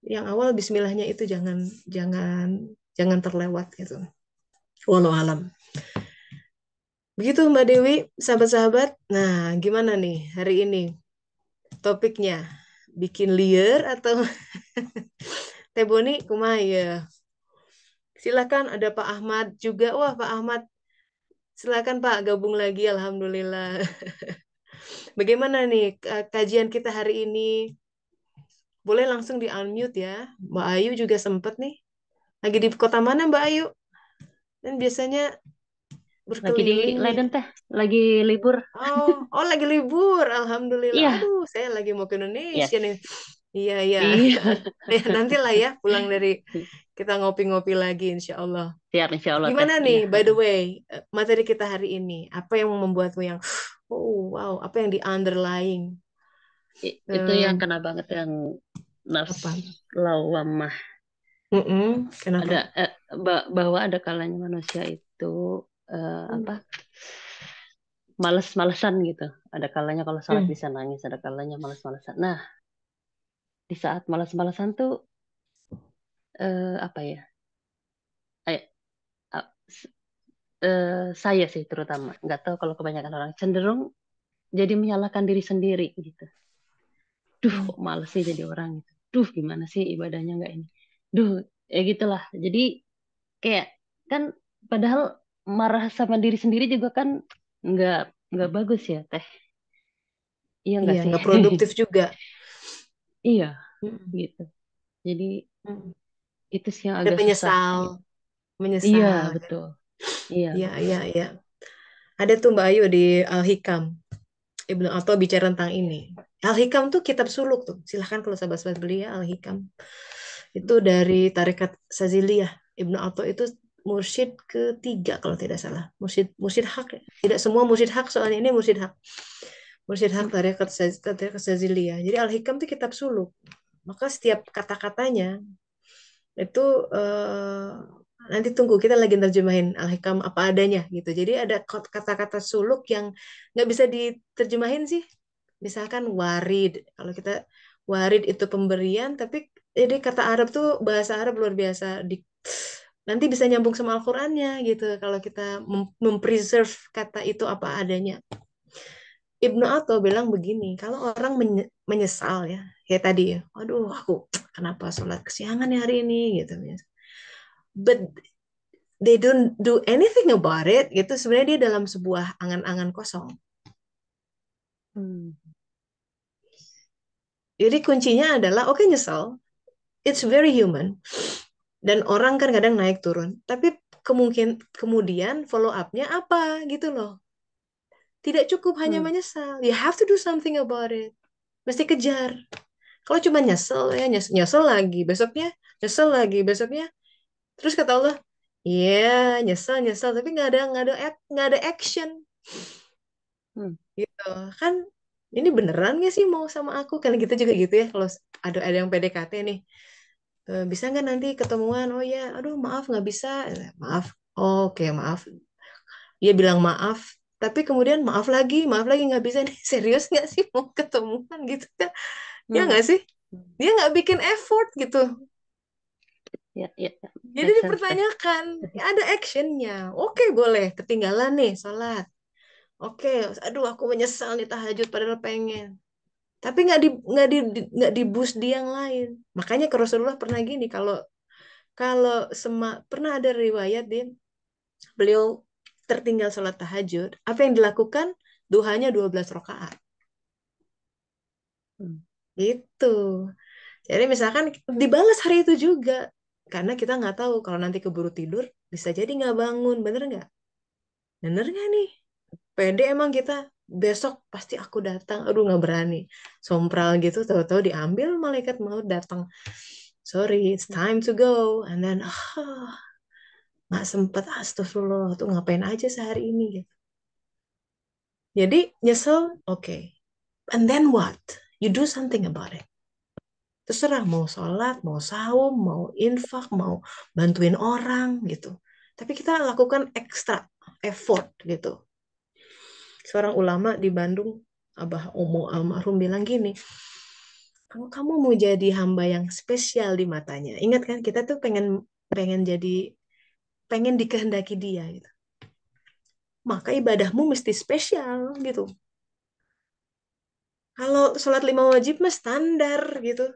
Yang awal Bismillahnya itu jangan jangan jangan terlewat gitu. Wallahu alam. Begitu Mbak Dewi, sahabat-sahabat. Nah, gimana nih hari ini topiknya? Bikin liar atau Teh Boni kumaha ya? Silakan, ada Pak Ahmad juga. Wah, Pak Ahmad, silakan Pak gabung lagi. Alhamdulillah. Bagaimana nih kajian kita hari ini? Boleh langsung di unmute ya. Mbak Ayu juga sempet nih. Lagi di kota mana Mbak Ayu? Dan biasanya Lagi di berkeliling nih. Leiden teh, lagi libur. Oh, lagi libur. Alhamdulillah. Iya, Aduh, saya lagi mau ke Indonesia yes. nih. Iya, iya. Iya. Nantilah ya pulang dari kita ngopi-ngopi lagi insya Allah. Siap, insya Allah teh. Gimana nih, Iya. by the way, materi kita hari ini? Apa yang membuatmu yang, oh wow, apa yang di underlying? Itu yang Eh, kena banget yang nafs apa? lawamah. Mm-mm. Ada Kenapa? bahwa ada kalanya manusia itu apa? Males-malesan gitu. Ada kalanya kalau salat Hmm. bisa nangis, ada kalanya males-malesan. Nah, di saat males-malesan tuh apa ya? Ay- a- s- saya sih terutama nggak tahu kalau kebanyakan orang cenderung jadi menyalahkan diri sendiri gitu. Duh, Hmm. kok males sih jadi orang gitu. Duh, gimana sih ibadahnya nggak ini. Duh, ya gitulah. Jadi kayak kan padahal marah sama diri sendiri juga kan nggak nggak bagus ya, Teh. Iya nggak Iya, sih? nggak produktif juga. Iya, Mm-mm. gitu. Jadi Mm-mm. itu sih yang Dan agak susah menyesal, gitu. Iya, menyesal. betul. Iya, Iya, betul. iya, iya. Ada tuh Mbak Ayu di Al-Hikam. Ibnu Atha bicara tentang ini. Al-Hikam tuh kitab suluk tuh. Silahkan kalau sahabat-sahabat beli ya Al-Hikam. Itu dari Tarekat Saziliyah. Ibnu Atha itu mursyid ketiga kalau tidak salah. Mursyid mursyid hak ya. Tidak semua mursyid hak, soalnya ini mursyid hak. Mursyid hak Tarekat Saziliyah. Jadi Al-Hikam itu kitab suluk. Maka setiap kata-katanya itu nanti tunggu kita lagi terjemahin Al-Hikam apa adanya gitu. Jadi ada kata-kata suluk yang nggak bisa diterjemahin sih. Misalkan warid. Kalau kita warid itu pemberian, tapi jadi kata Arab tuh bahasa Arab luar biasa. Nanti bisa nyambung sama Al-Qur'annya gitu. Kalau kita mempreserve kata itu apa adanya. Ibnu Atha bilang begini, kalau orang menyesal ya, kayak tadi ya, aduh aku kenapa sholat kesiangan ya hari ini gitu. But they don't do anything about it gitu, sebenarnya dia dalam sebuah angan-angan kosong. Hmm. Jadi kuncinya adalah oke, nyesel, it's very human, dan orang kan kadang naik turun, tapi kemudian follow up-nya apa gitu loh. Tidak cukup hanya Hmm. menyesal, you have to do something about it. Mesti kejar. Kalau cuma nyesel ya nyesel lagi besoknya, nyesel lagi besoknya, terus kata Allah, iya nyesel nyesel tapi nggak ada action Hmm. gitu kan. Ini beneran gak sih mau sama aku kan, kita juga gitu ya. Kalau ada yang PDKT nih, bisa nggak nanti ketemuan, oh ya aduh maaf nggak bisa. Maaf, oke maaf, dia bilang maaf, tapi kemudian maaf lagi nggak bisa nih. Serius nggak sih mau ketemuan gitu kan, ya Hmm. nggak sih, Hmm. dia nggak bikin effort gitu. Ya, ya, Jadi make sense teh. dipertanyakan, ya ada actionnya. Oke, boleh ketinggalan nih sholat. Oke, aduh aku menyesal nih tahajud padahal pengen. Tapi nggak di boost di yang lain. Makanya ke Rasulullah pernah gini, kalau kalau pernah ada riwayat dia, beliau tertinggal sholat tahajud. Apa yang dilakukan? Duhanya 12 rakaat. Hmm. Gitu. Jadi misalkan dibalas hari itu juga. Karena kita nggak tahu kalau nanti keburu tidur, bisa jadi nggak bangun. Bener nggak? Bener nggak nih? Pede emang kita, besok pasti aku datang. Aduh nggak berani. Sompral gitu, tahu-tahu diambil malaikat maut datang. Sorry, it's time to go. And then, nggak sempet, astagfirullah, tuh ngapain aja sehari ini gitu. Jadi nyesel, oke. And then what? You do something about it. Terserah mau sholat, mau saum, mau infak, mau bantuin orang gitu. Tapi kita lakukan extra effort gitu. Seorang ulama di Bandung, Abah Omo almarhum bilang gini, kalau kamu mau jadi hamba yang spesial di matanya, ingat kan kita tuh pengen pengen jadi pengen dikehendaki dia gitu. Maka ibadahmu mesti spesial gitu. Kalau sholat 5 wajib mah standar gitu.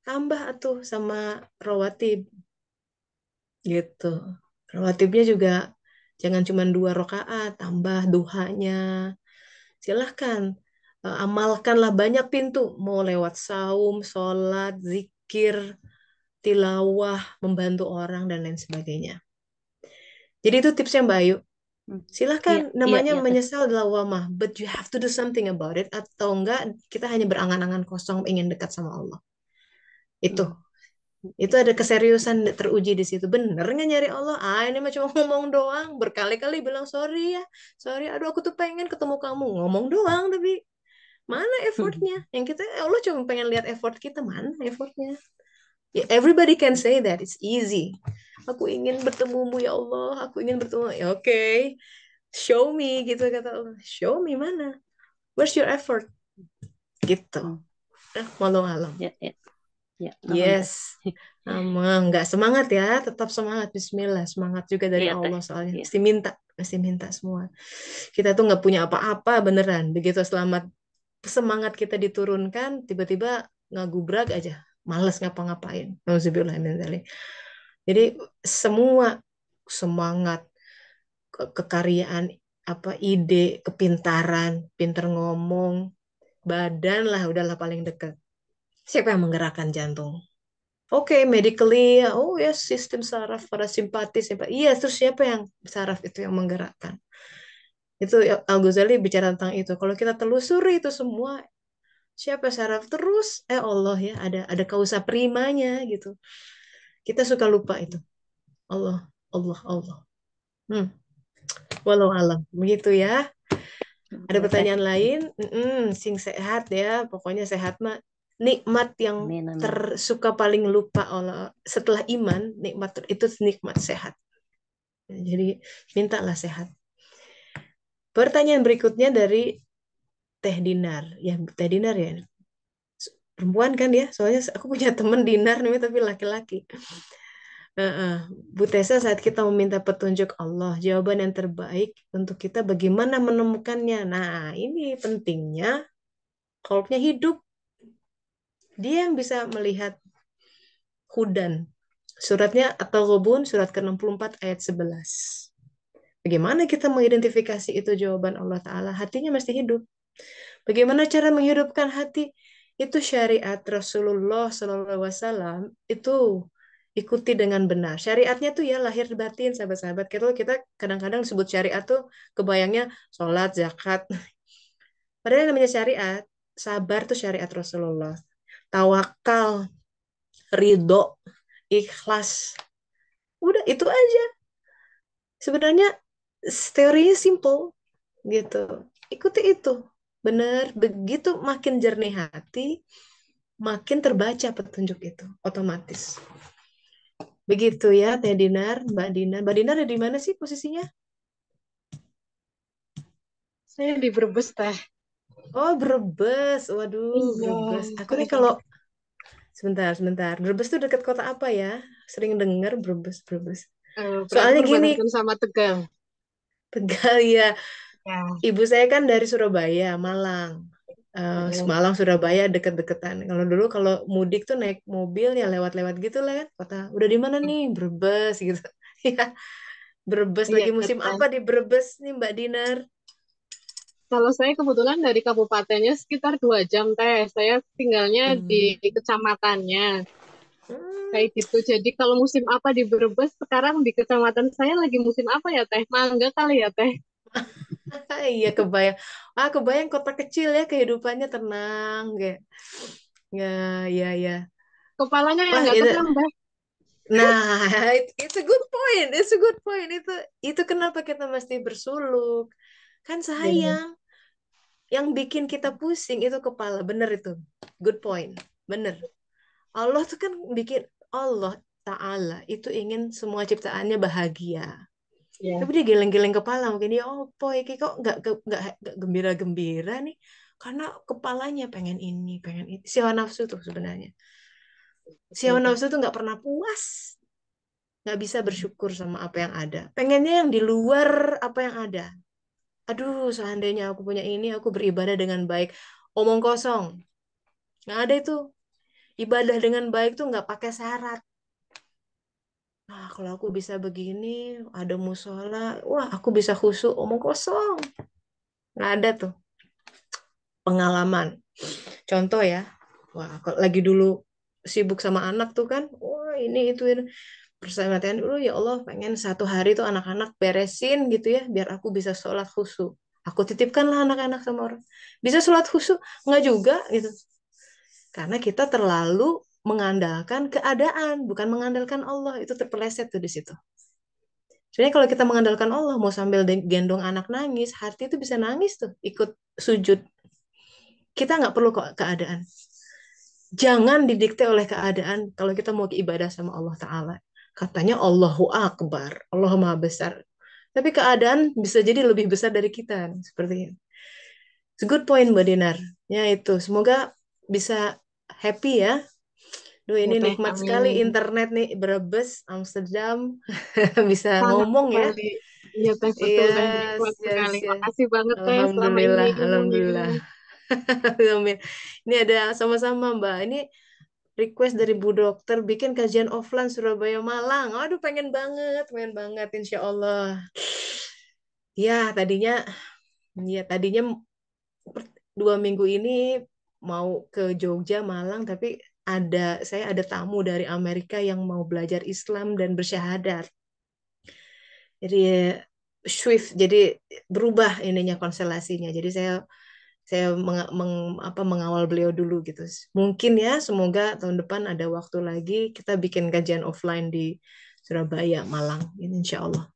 Tambah atuh sama rawatib gitu. Rawatibnya juga jangan cuma 2 rakaat, tambah duhanya. Silahkan amalkanlah banyak pintu. Mau lewat saum, sholat, zikir, tilawah, membantu orang dan lain sebagainya. Jadi itu tipsnya Mbak Ayu. Hmm. Silahkan, Iya, iya, namanya iya, Teh. menyesal adalah wamah, but you have to do something about it, atau enggak kita hanya berangan-angan kosong ingin dekat sama Allah. Itu, Hmm. itu Oke. ada keseriusan teruji di situ. Bener nggak nyari Allah? Ah, ini mah cuma ngomong doang, berkali-kali bilang sorry ya, sorry, aduh aku tuh pengen ketemu kamu, ngomong doang, tapi mana effortnya? Yang kita, Allah cuma pengen lihat effort kita, mana effortnya? Ya, everybody can say that, it's easy. Aku ingin bertemumu ya Allah, aku ingin bertemu. Ya, oke, show me gitu kata Allah. Show me mana? Where's your effort? Gitu. Hmm. Walau alam. Ya, ya, ya, mohon Teh. Yes. Emang nggak semangat ya, tetap semangat. Bismillah, semangat juga dari Iya, Teh. Allah soalnya. Iya. Mesti minta semua. Kita tuh nggak punya apa-apa beneran. Begitu selamat semangat kita diturunkan, tiba-tiba ngagubrak aja, males ngapa-ngapain. Nauzubillah min dzalik. Jadi semua semangat, kekaryaan, apa ide, kepintaran, pinter ngomong, badan lah udahlah paling dekat. Siapa yang menggerakkan jantung? Oke, medically, oh ya sistem saraf parasimpatis, iya, terus siapa yang saraf itu yang menggerakkan? Itu Al-Ghazali bicara tentang itu. Kalau kita telusuri itu semua, siapa saraf terus? Allah ya, ada kausa primanya gitu. Kita suka lupa itu. Allah, Allah, Allah. Hmm, walau alam, begitu ya. Ada Ya, Teh. pertanyaan lain? Sing sehat ya, pokoknya sehat mah nikmat yang Amin, amin. tersuka paling lupa oleh setelah iman, nikmat itu nikmat sehat. Jadi mintalah sehat. Pertanyaan berikutnya dari Teh Dinar. Ya, Teh Dinar ya. Perempuan kan ya, soalnya aku punya temen Dinar nih tapi laki-laki. Bu Tessa, saat kita meminta petunjuk Allah, jawaban yang terbaik untuk kita bagaimana menemukannya. Nah, ini pentingnya kolbnya hidup. Dia yang bisa melihat hudan. Suratnya atau Ghobun, surat ke-64 ayat 11. Bagaimana kita mengidentifikasi itu jawaban Allah Ta'ala? Hatinya mesti hidup. Bagaimana cara menghidupkan hati? Itu syariat Rasulullah SAW itu ikuti dengan benar. Syariatnya tuh ya lahir batin, sahabat-sahabat. Kita kadang-kadang sebut syariat tuh kebayangnya sholat, zakat. Padahal yang namanya syariat, sabar tuh syariat Rasulullah. Tawakal, ridho, ikhlas. Udah itu aja. Sebenarnya teorinya simple gitu. Ikuti itu. Benar, begitu makin jernih hati, makin terbaca petunjuk itu otomatis. Begitu ya, Teh Dinar, Mbak Dinar. Mbak Dinar ada di mana sih posisinya? Saya di Brebes, Teh. Oh, Brebes. Waduh, Iya. Brebes. Aku nih kalau sebentar. Brebes tuh dekat kota apa ya? Sering dengar Brebes, Brebes. Berarti Soalnya gini, perbatasan sama Tegal. Tegal ya. Ya. Ibu saya kan dari Surabaya, Malang. Malang, Surabaya deket-deketan. Kalau dulu kalau mudik tuh naik mobil ya lewat-lewat gitu lah kan. Kota, udah di mana nih? Brebes gitu. Ya, Brebes Iya, lagi musim Teh. apa di Brebes nih Mbak Dinar? Kalau saya kebetulan dari kabupatennya sekitar 2 jam, Teh. Saya tinggalnya di Hmm. kecamatannya. Hmm. Kayak gitu. Jadi kalau musim apa di Brebes, sekarang di kecamatan saya lagi musim apa ya, Teh? Mangga kali ya, Teh? Iya kebayang. Kebayang kota kecil ya kehidupannya tenang kayak. Ya, ya, ya. Kepalanya yang Wah, nggak itu. tenang, Teh. Nah, it's a good point. It's a good point. Itu kenapa kita mesti bersuluk. Kan Iya. sayang. Yang bikin kita pusing itu kepala. Bener itu. Good point. Bener. Allah tuh kan bikin, Allah Ta'ala itu ingin semua ciptaannya bahagia. Ya. Tapi dia geleng-geleng kepala mungkin ya opo iki kok nggak gembira-gembira nih karena kepalanya pengen ini, pengen itu. Si hawa nafsu tuh sebenarnya. Si Betul hawa tuh. nafsu tuh nggak pernah puas, nggak bisa bersyukur sama apa yang ada. Pengennya yang di luar apa yang ada. Aduh, seandainya aku punya ini, aku beribadah dengan baik. Omong kosong. Nggak ada itu. Ibadah dengan baik tuh nggak pakai syarat. Nah, kalau aku bisa begini, ada musola, wah aku bisa khusyuk, omong kosong. Nggak ada tuh pengalaman. Contoh ya, wah kalau lagi dulu sibuk sama anak tuh kan, wah ini. Persahabatan dulu ya Allah pengen satu hari tuh anak-anak beresin gitu ya, biar aku bisa sholat khusyuk. Aku titipkanlah anak-anak sama orang. Bisa sholat khusyuk? Nggak juga gitu. Karena kita terlalu mengandalkan keadaan, bukan mengandalkan Allah. Itu terpeleset tuh di situ. Sebenarnya kalau kita mengandalkan Allah, mau sambil gendong anak nangis, hati itu bisa nangis tuh, ikut sujud. Kita nggak perlu kok keadaan. Jangan didikte oleh keadaan kalau kita mau ibadah sama Allah Ta'ala. Katanya Allahu Akbar, Allah Maha Besar. Tapi keadaan bisa jadi lebih besar dari kita, seperti itu. It's a good point, Mbak Dinar. Ya itu, semoga bisa happy ya. Duh, Ya ini Teh, nikmat sekali amin. internet nih, Brebes, Amsterdam. Bisa Sangat ngomong ya. sekali. Iya Teh, betul Teh. Yes, Nikmat yes, sekali. yes. Makasih banget Teh selama ini Alhamdulillah, ilmunya. alhamdulillah. Amin. Ini ada sama-sama Mbak. Ini request dari Bu Dokter bikin kajian offline Surabaya Malang. Aduh, pengen banget, insya Allah. Ya tadinya 2 minggu ini mau ke Jogja, Malang, tapi saya ada tamu dari Amerika yang mau belajar Islam dan bersyahadat. Jadi shift, jadi berubah ininya konstelasinya. Jadi saya mengawal beliau dulu gitu. Mungkin ya, semoga tahun depan ada waktu lagi kita bikin kajian offline di Surabaya, Malang, ini insya Allah.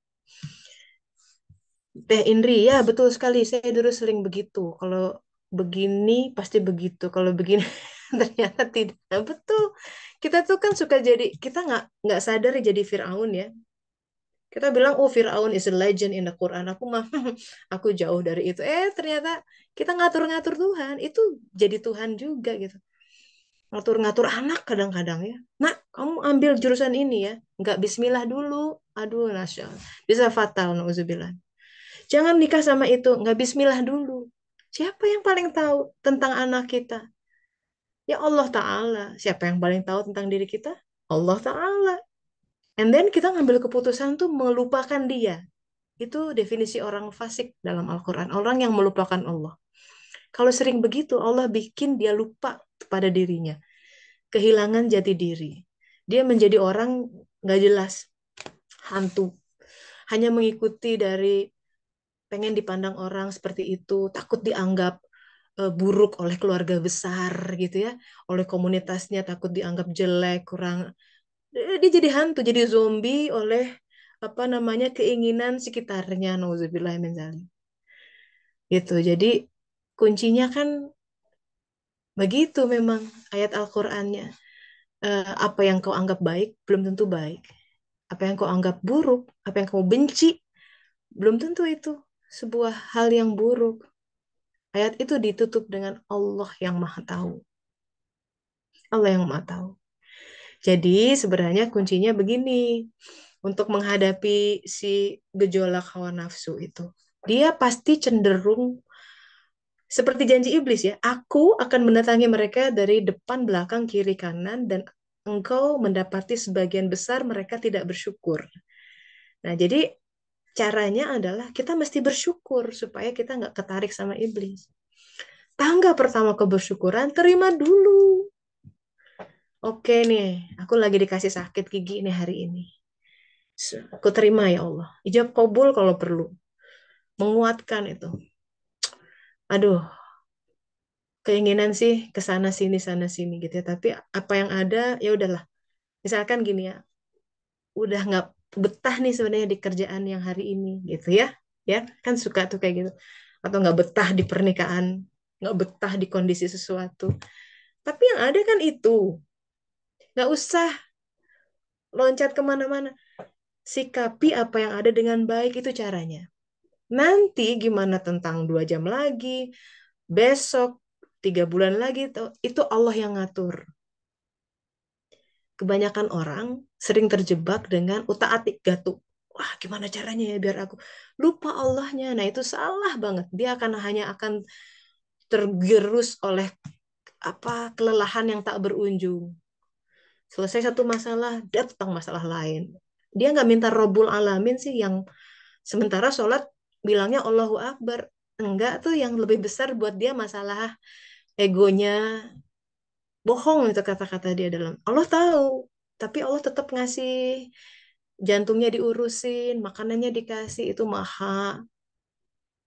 Teh Indri, ya betul sekali. Saya dulu sering begitu. Kalau begini pasti begitu. Kalau begini ternyata tidak. Nah, betul. Kita tuh kan suka jadi, kita nggak sadar jadi Firaun ya. Kita bilang, oh Firaun is a legend in the Quran. Aku mah, aku jauh dari itu. Ternyata kita ngatur-ngatur Tuhan. Itu jadi Tuhan juga gitu. Ngatur-ngatur anak kadang-kadang ya. Nak, kamu ambil jurusan ini ya. Nggak bismillah dulu. Aduh, Nasya. Bisa fatal, nauzubillah. Jangan nikah sama itu. Nggak bismillah dulu. Siapa yang paling tahu tentang anak kita? Ya Allah Ta'ala. Siapa yang paling tahu tentang diri kita? Allah Ta'ala. And then kita ngambil keputusan tuh melupakan dia. Itu definisi orang fasik dalam Al-Quran. Orang yang melupakan Allah. Kalau sering begitu, Allah bikin dia lupa pada dirinya. Kehilangan jati diri. Dia menjadi orang nggak jelas. Hantu. Hanya mengikuti dari pengen dipandang orang seperti itu. Takut dianggap buruk oleh keluarga besar gitu ya. Oleh komunitasnya takut dianggap jelek, kurang. Dia jadi hantu, jadi zombie oleh apa namanya keinginan sekitarnya. Nauzubillah min dzalik. Gitu. Jadi kuncinya kan begitu memang ayat Al-Qur'annya. Apa yang kau anggap baik belum tentu baik. Apa yang kau anggap buruk, apa yang kau benci belum tentu itu sebuah hal yang buruk. Ayat itu ditutup dengan Allah yang Maha Tahu. Allah yang Maha Tahu. Jadi sebenarnya kuncinya begini untuk menghadapi si gejolak hawa nafsu itu. Dia pasti cenderung seperti janji iblis ya, aku akan mendatangi mereka dari depan, belakang, kiri, kanan, dan engkau mendapati sebagian besar mereka tidak bersyukur. Nah, jadi caranya adalah kita mesti bersyukur supaya kita nggak ketarik sama iblis. Tangga pertama kebersyukuran, terima dulu. Oke nih, aku lagi dikasih sakit gigi nih hari ini. Aku terima ya Allah. Ijab kabul kalau perlu. Menguatkan itu. Aduh, keinginan sih ke sana sini gitu ya. Tapi apa yang ada ya udahlah. Misalkan gini ya, udah nggak betah nih sebenarnya di kerjaan yang hari ini gitu ya. Ya, kan suka tuh kayak gitu. atau nggak betah di pernikahan, nggak betah di kondisi sesuatu. Tapi yang ada kan itu, nggak usah loncat kemana-mana. Sikapi apa yang ada dengan baik, itu caranya. Nanti gimana tentang 2 jam lagi, besok, 3 bulan lagi, itu Allah yang ngatur. Kebanyakan orang sering terjebak dengan utak-atik gatuk. Wah, gimana caranya ya biar aku lupa Allahnya. Nah, itu salah banget. Dia hanya akan tergerus oleh kelelahan yang tak berujung. Selesai satu masalah, datang masalah lain. Dia nggak minta Robul Alamin sih, yang sementara sholat bilangnya Allahu Akbar. Enggak tuh, yang lebih besar buat dia masalah egonya. Bohong itu kata-kata dia dalam. Allah tahu, tapi Allah tetap ngasih, jantungnya diurusin, makanannya dikasih, itu maha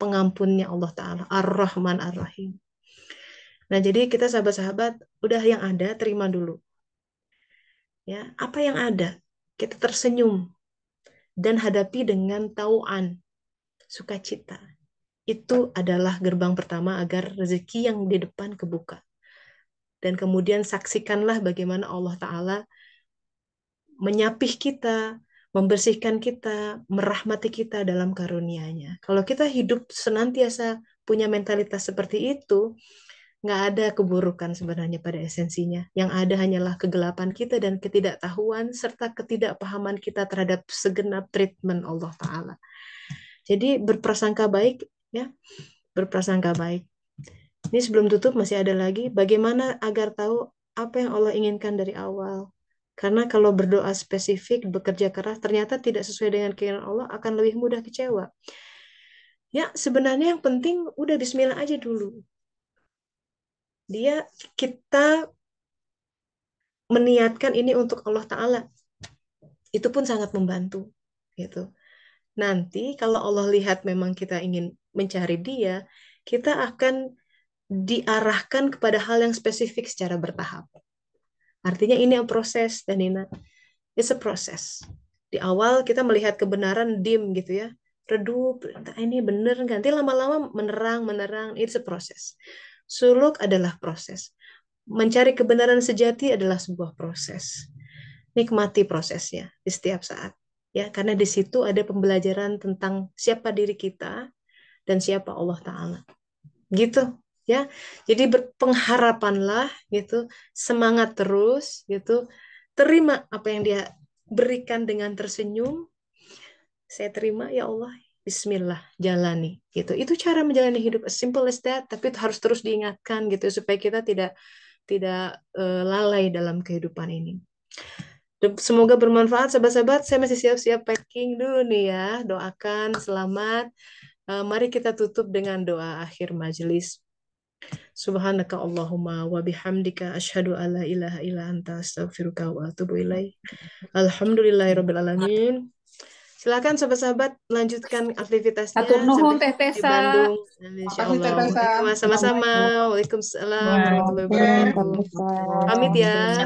pengampunnya Allah Ta'ala. Ar-Rahman Ar-Rahim. Nah, jadi kita sahabat-sahabat, udah yang ada, terima dulu. Ya, apa yang ada, kita tersenyum dan hadapi dengan tauan, sukacita. Itu adalah gerbang pertama agar rezeki yang di depan kebuka. Dan kemudian saksikanlah bagaimana Allah Ta'ala menyapih kita, membersihkan kita, merahmati kita dalam karunia-Nya. Kalau kita hidup senantiasa punya mentalitas seperti itu, nggak ada keburukan sebenarnya pada esensinya. Yang ada hanyalah kegelapan kita dan ketidaktahuan serta ketidakpahaman kita terhadap segenap treatment Allah Ta'ala. Jadi berprasangka baik, ya, berprasangka baik. Ini sebelum tutup masih ada lagi, bagaimana agar tahu apa yang Allah inginkan dari awal. Karena kalau berdoa spesifik, bekerja keras, ternyata tidak sesuai dengan keinginan Allah, akan lebih mudah kecewa. Ya, sebenarnya yang penting udah bismillah aja dulu. Kita meniatkan ini untuk Allah Ta'ala. Itu pun sangat membantu. Gitu. Nanti kalau Allah lihat memang kita ingin mencari Dia, kita akan diarahkan kepada hal yang spesifik secara bertahap. Artinya ini yang proses, dan ini it's a process. Di awal kita melihat kebenaran dim gitu ya, redup, ini bener, nanti lama-lama menerang, it's a process. Suluk adalah proses. Mencari kebenaran sejati adalah sebuah proses. Nikmati prosesnya di setiap saat. Ya, karena di situ ada pembelajaran tentang siapa diri kita dan siapa Allah Ta'ala. Gitu. Ya, jadi berpengharapanlah gitu, semangat terus gitu, terima apa yang Dia berikan dengan tersenyum. Saya terima ya Allah, Bismillah, jalani gitu. Itu cara menjalani hidup, as simple as that. Tapi itu harus terus diingatkan gitu supaya kita tidak lalai dalam kehidupan ini. Semoga bermanfaat sahabat-sahabat. Saya masih siap-siap packing dulu nih ya. Doakan selamat. Mari kita tutup dengan doa akhir majelis. Subhanaka Allahumma wa bihamdika asyhadu alla ilaha illa anta astaghfiruka wa atubu ilaik. Alhamdulillahirabbil alamin. Silakan sahabat-sahabat melanjutkan aktivitasnya Atur nuhun sampai Teh di Tessa. Bandung. Makasih Teh Insyaallah. Tessa. Sama-sama. Waalaikumsalam warahmatullahi wabarakatuh. Pamit ya.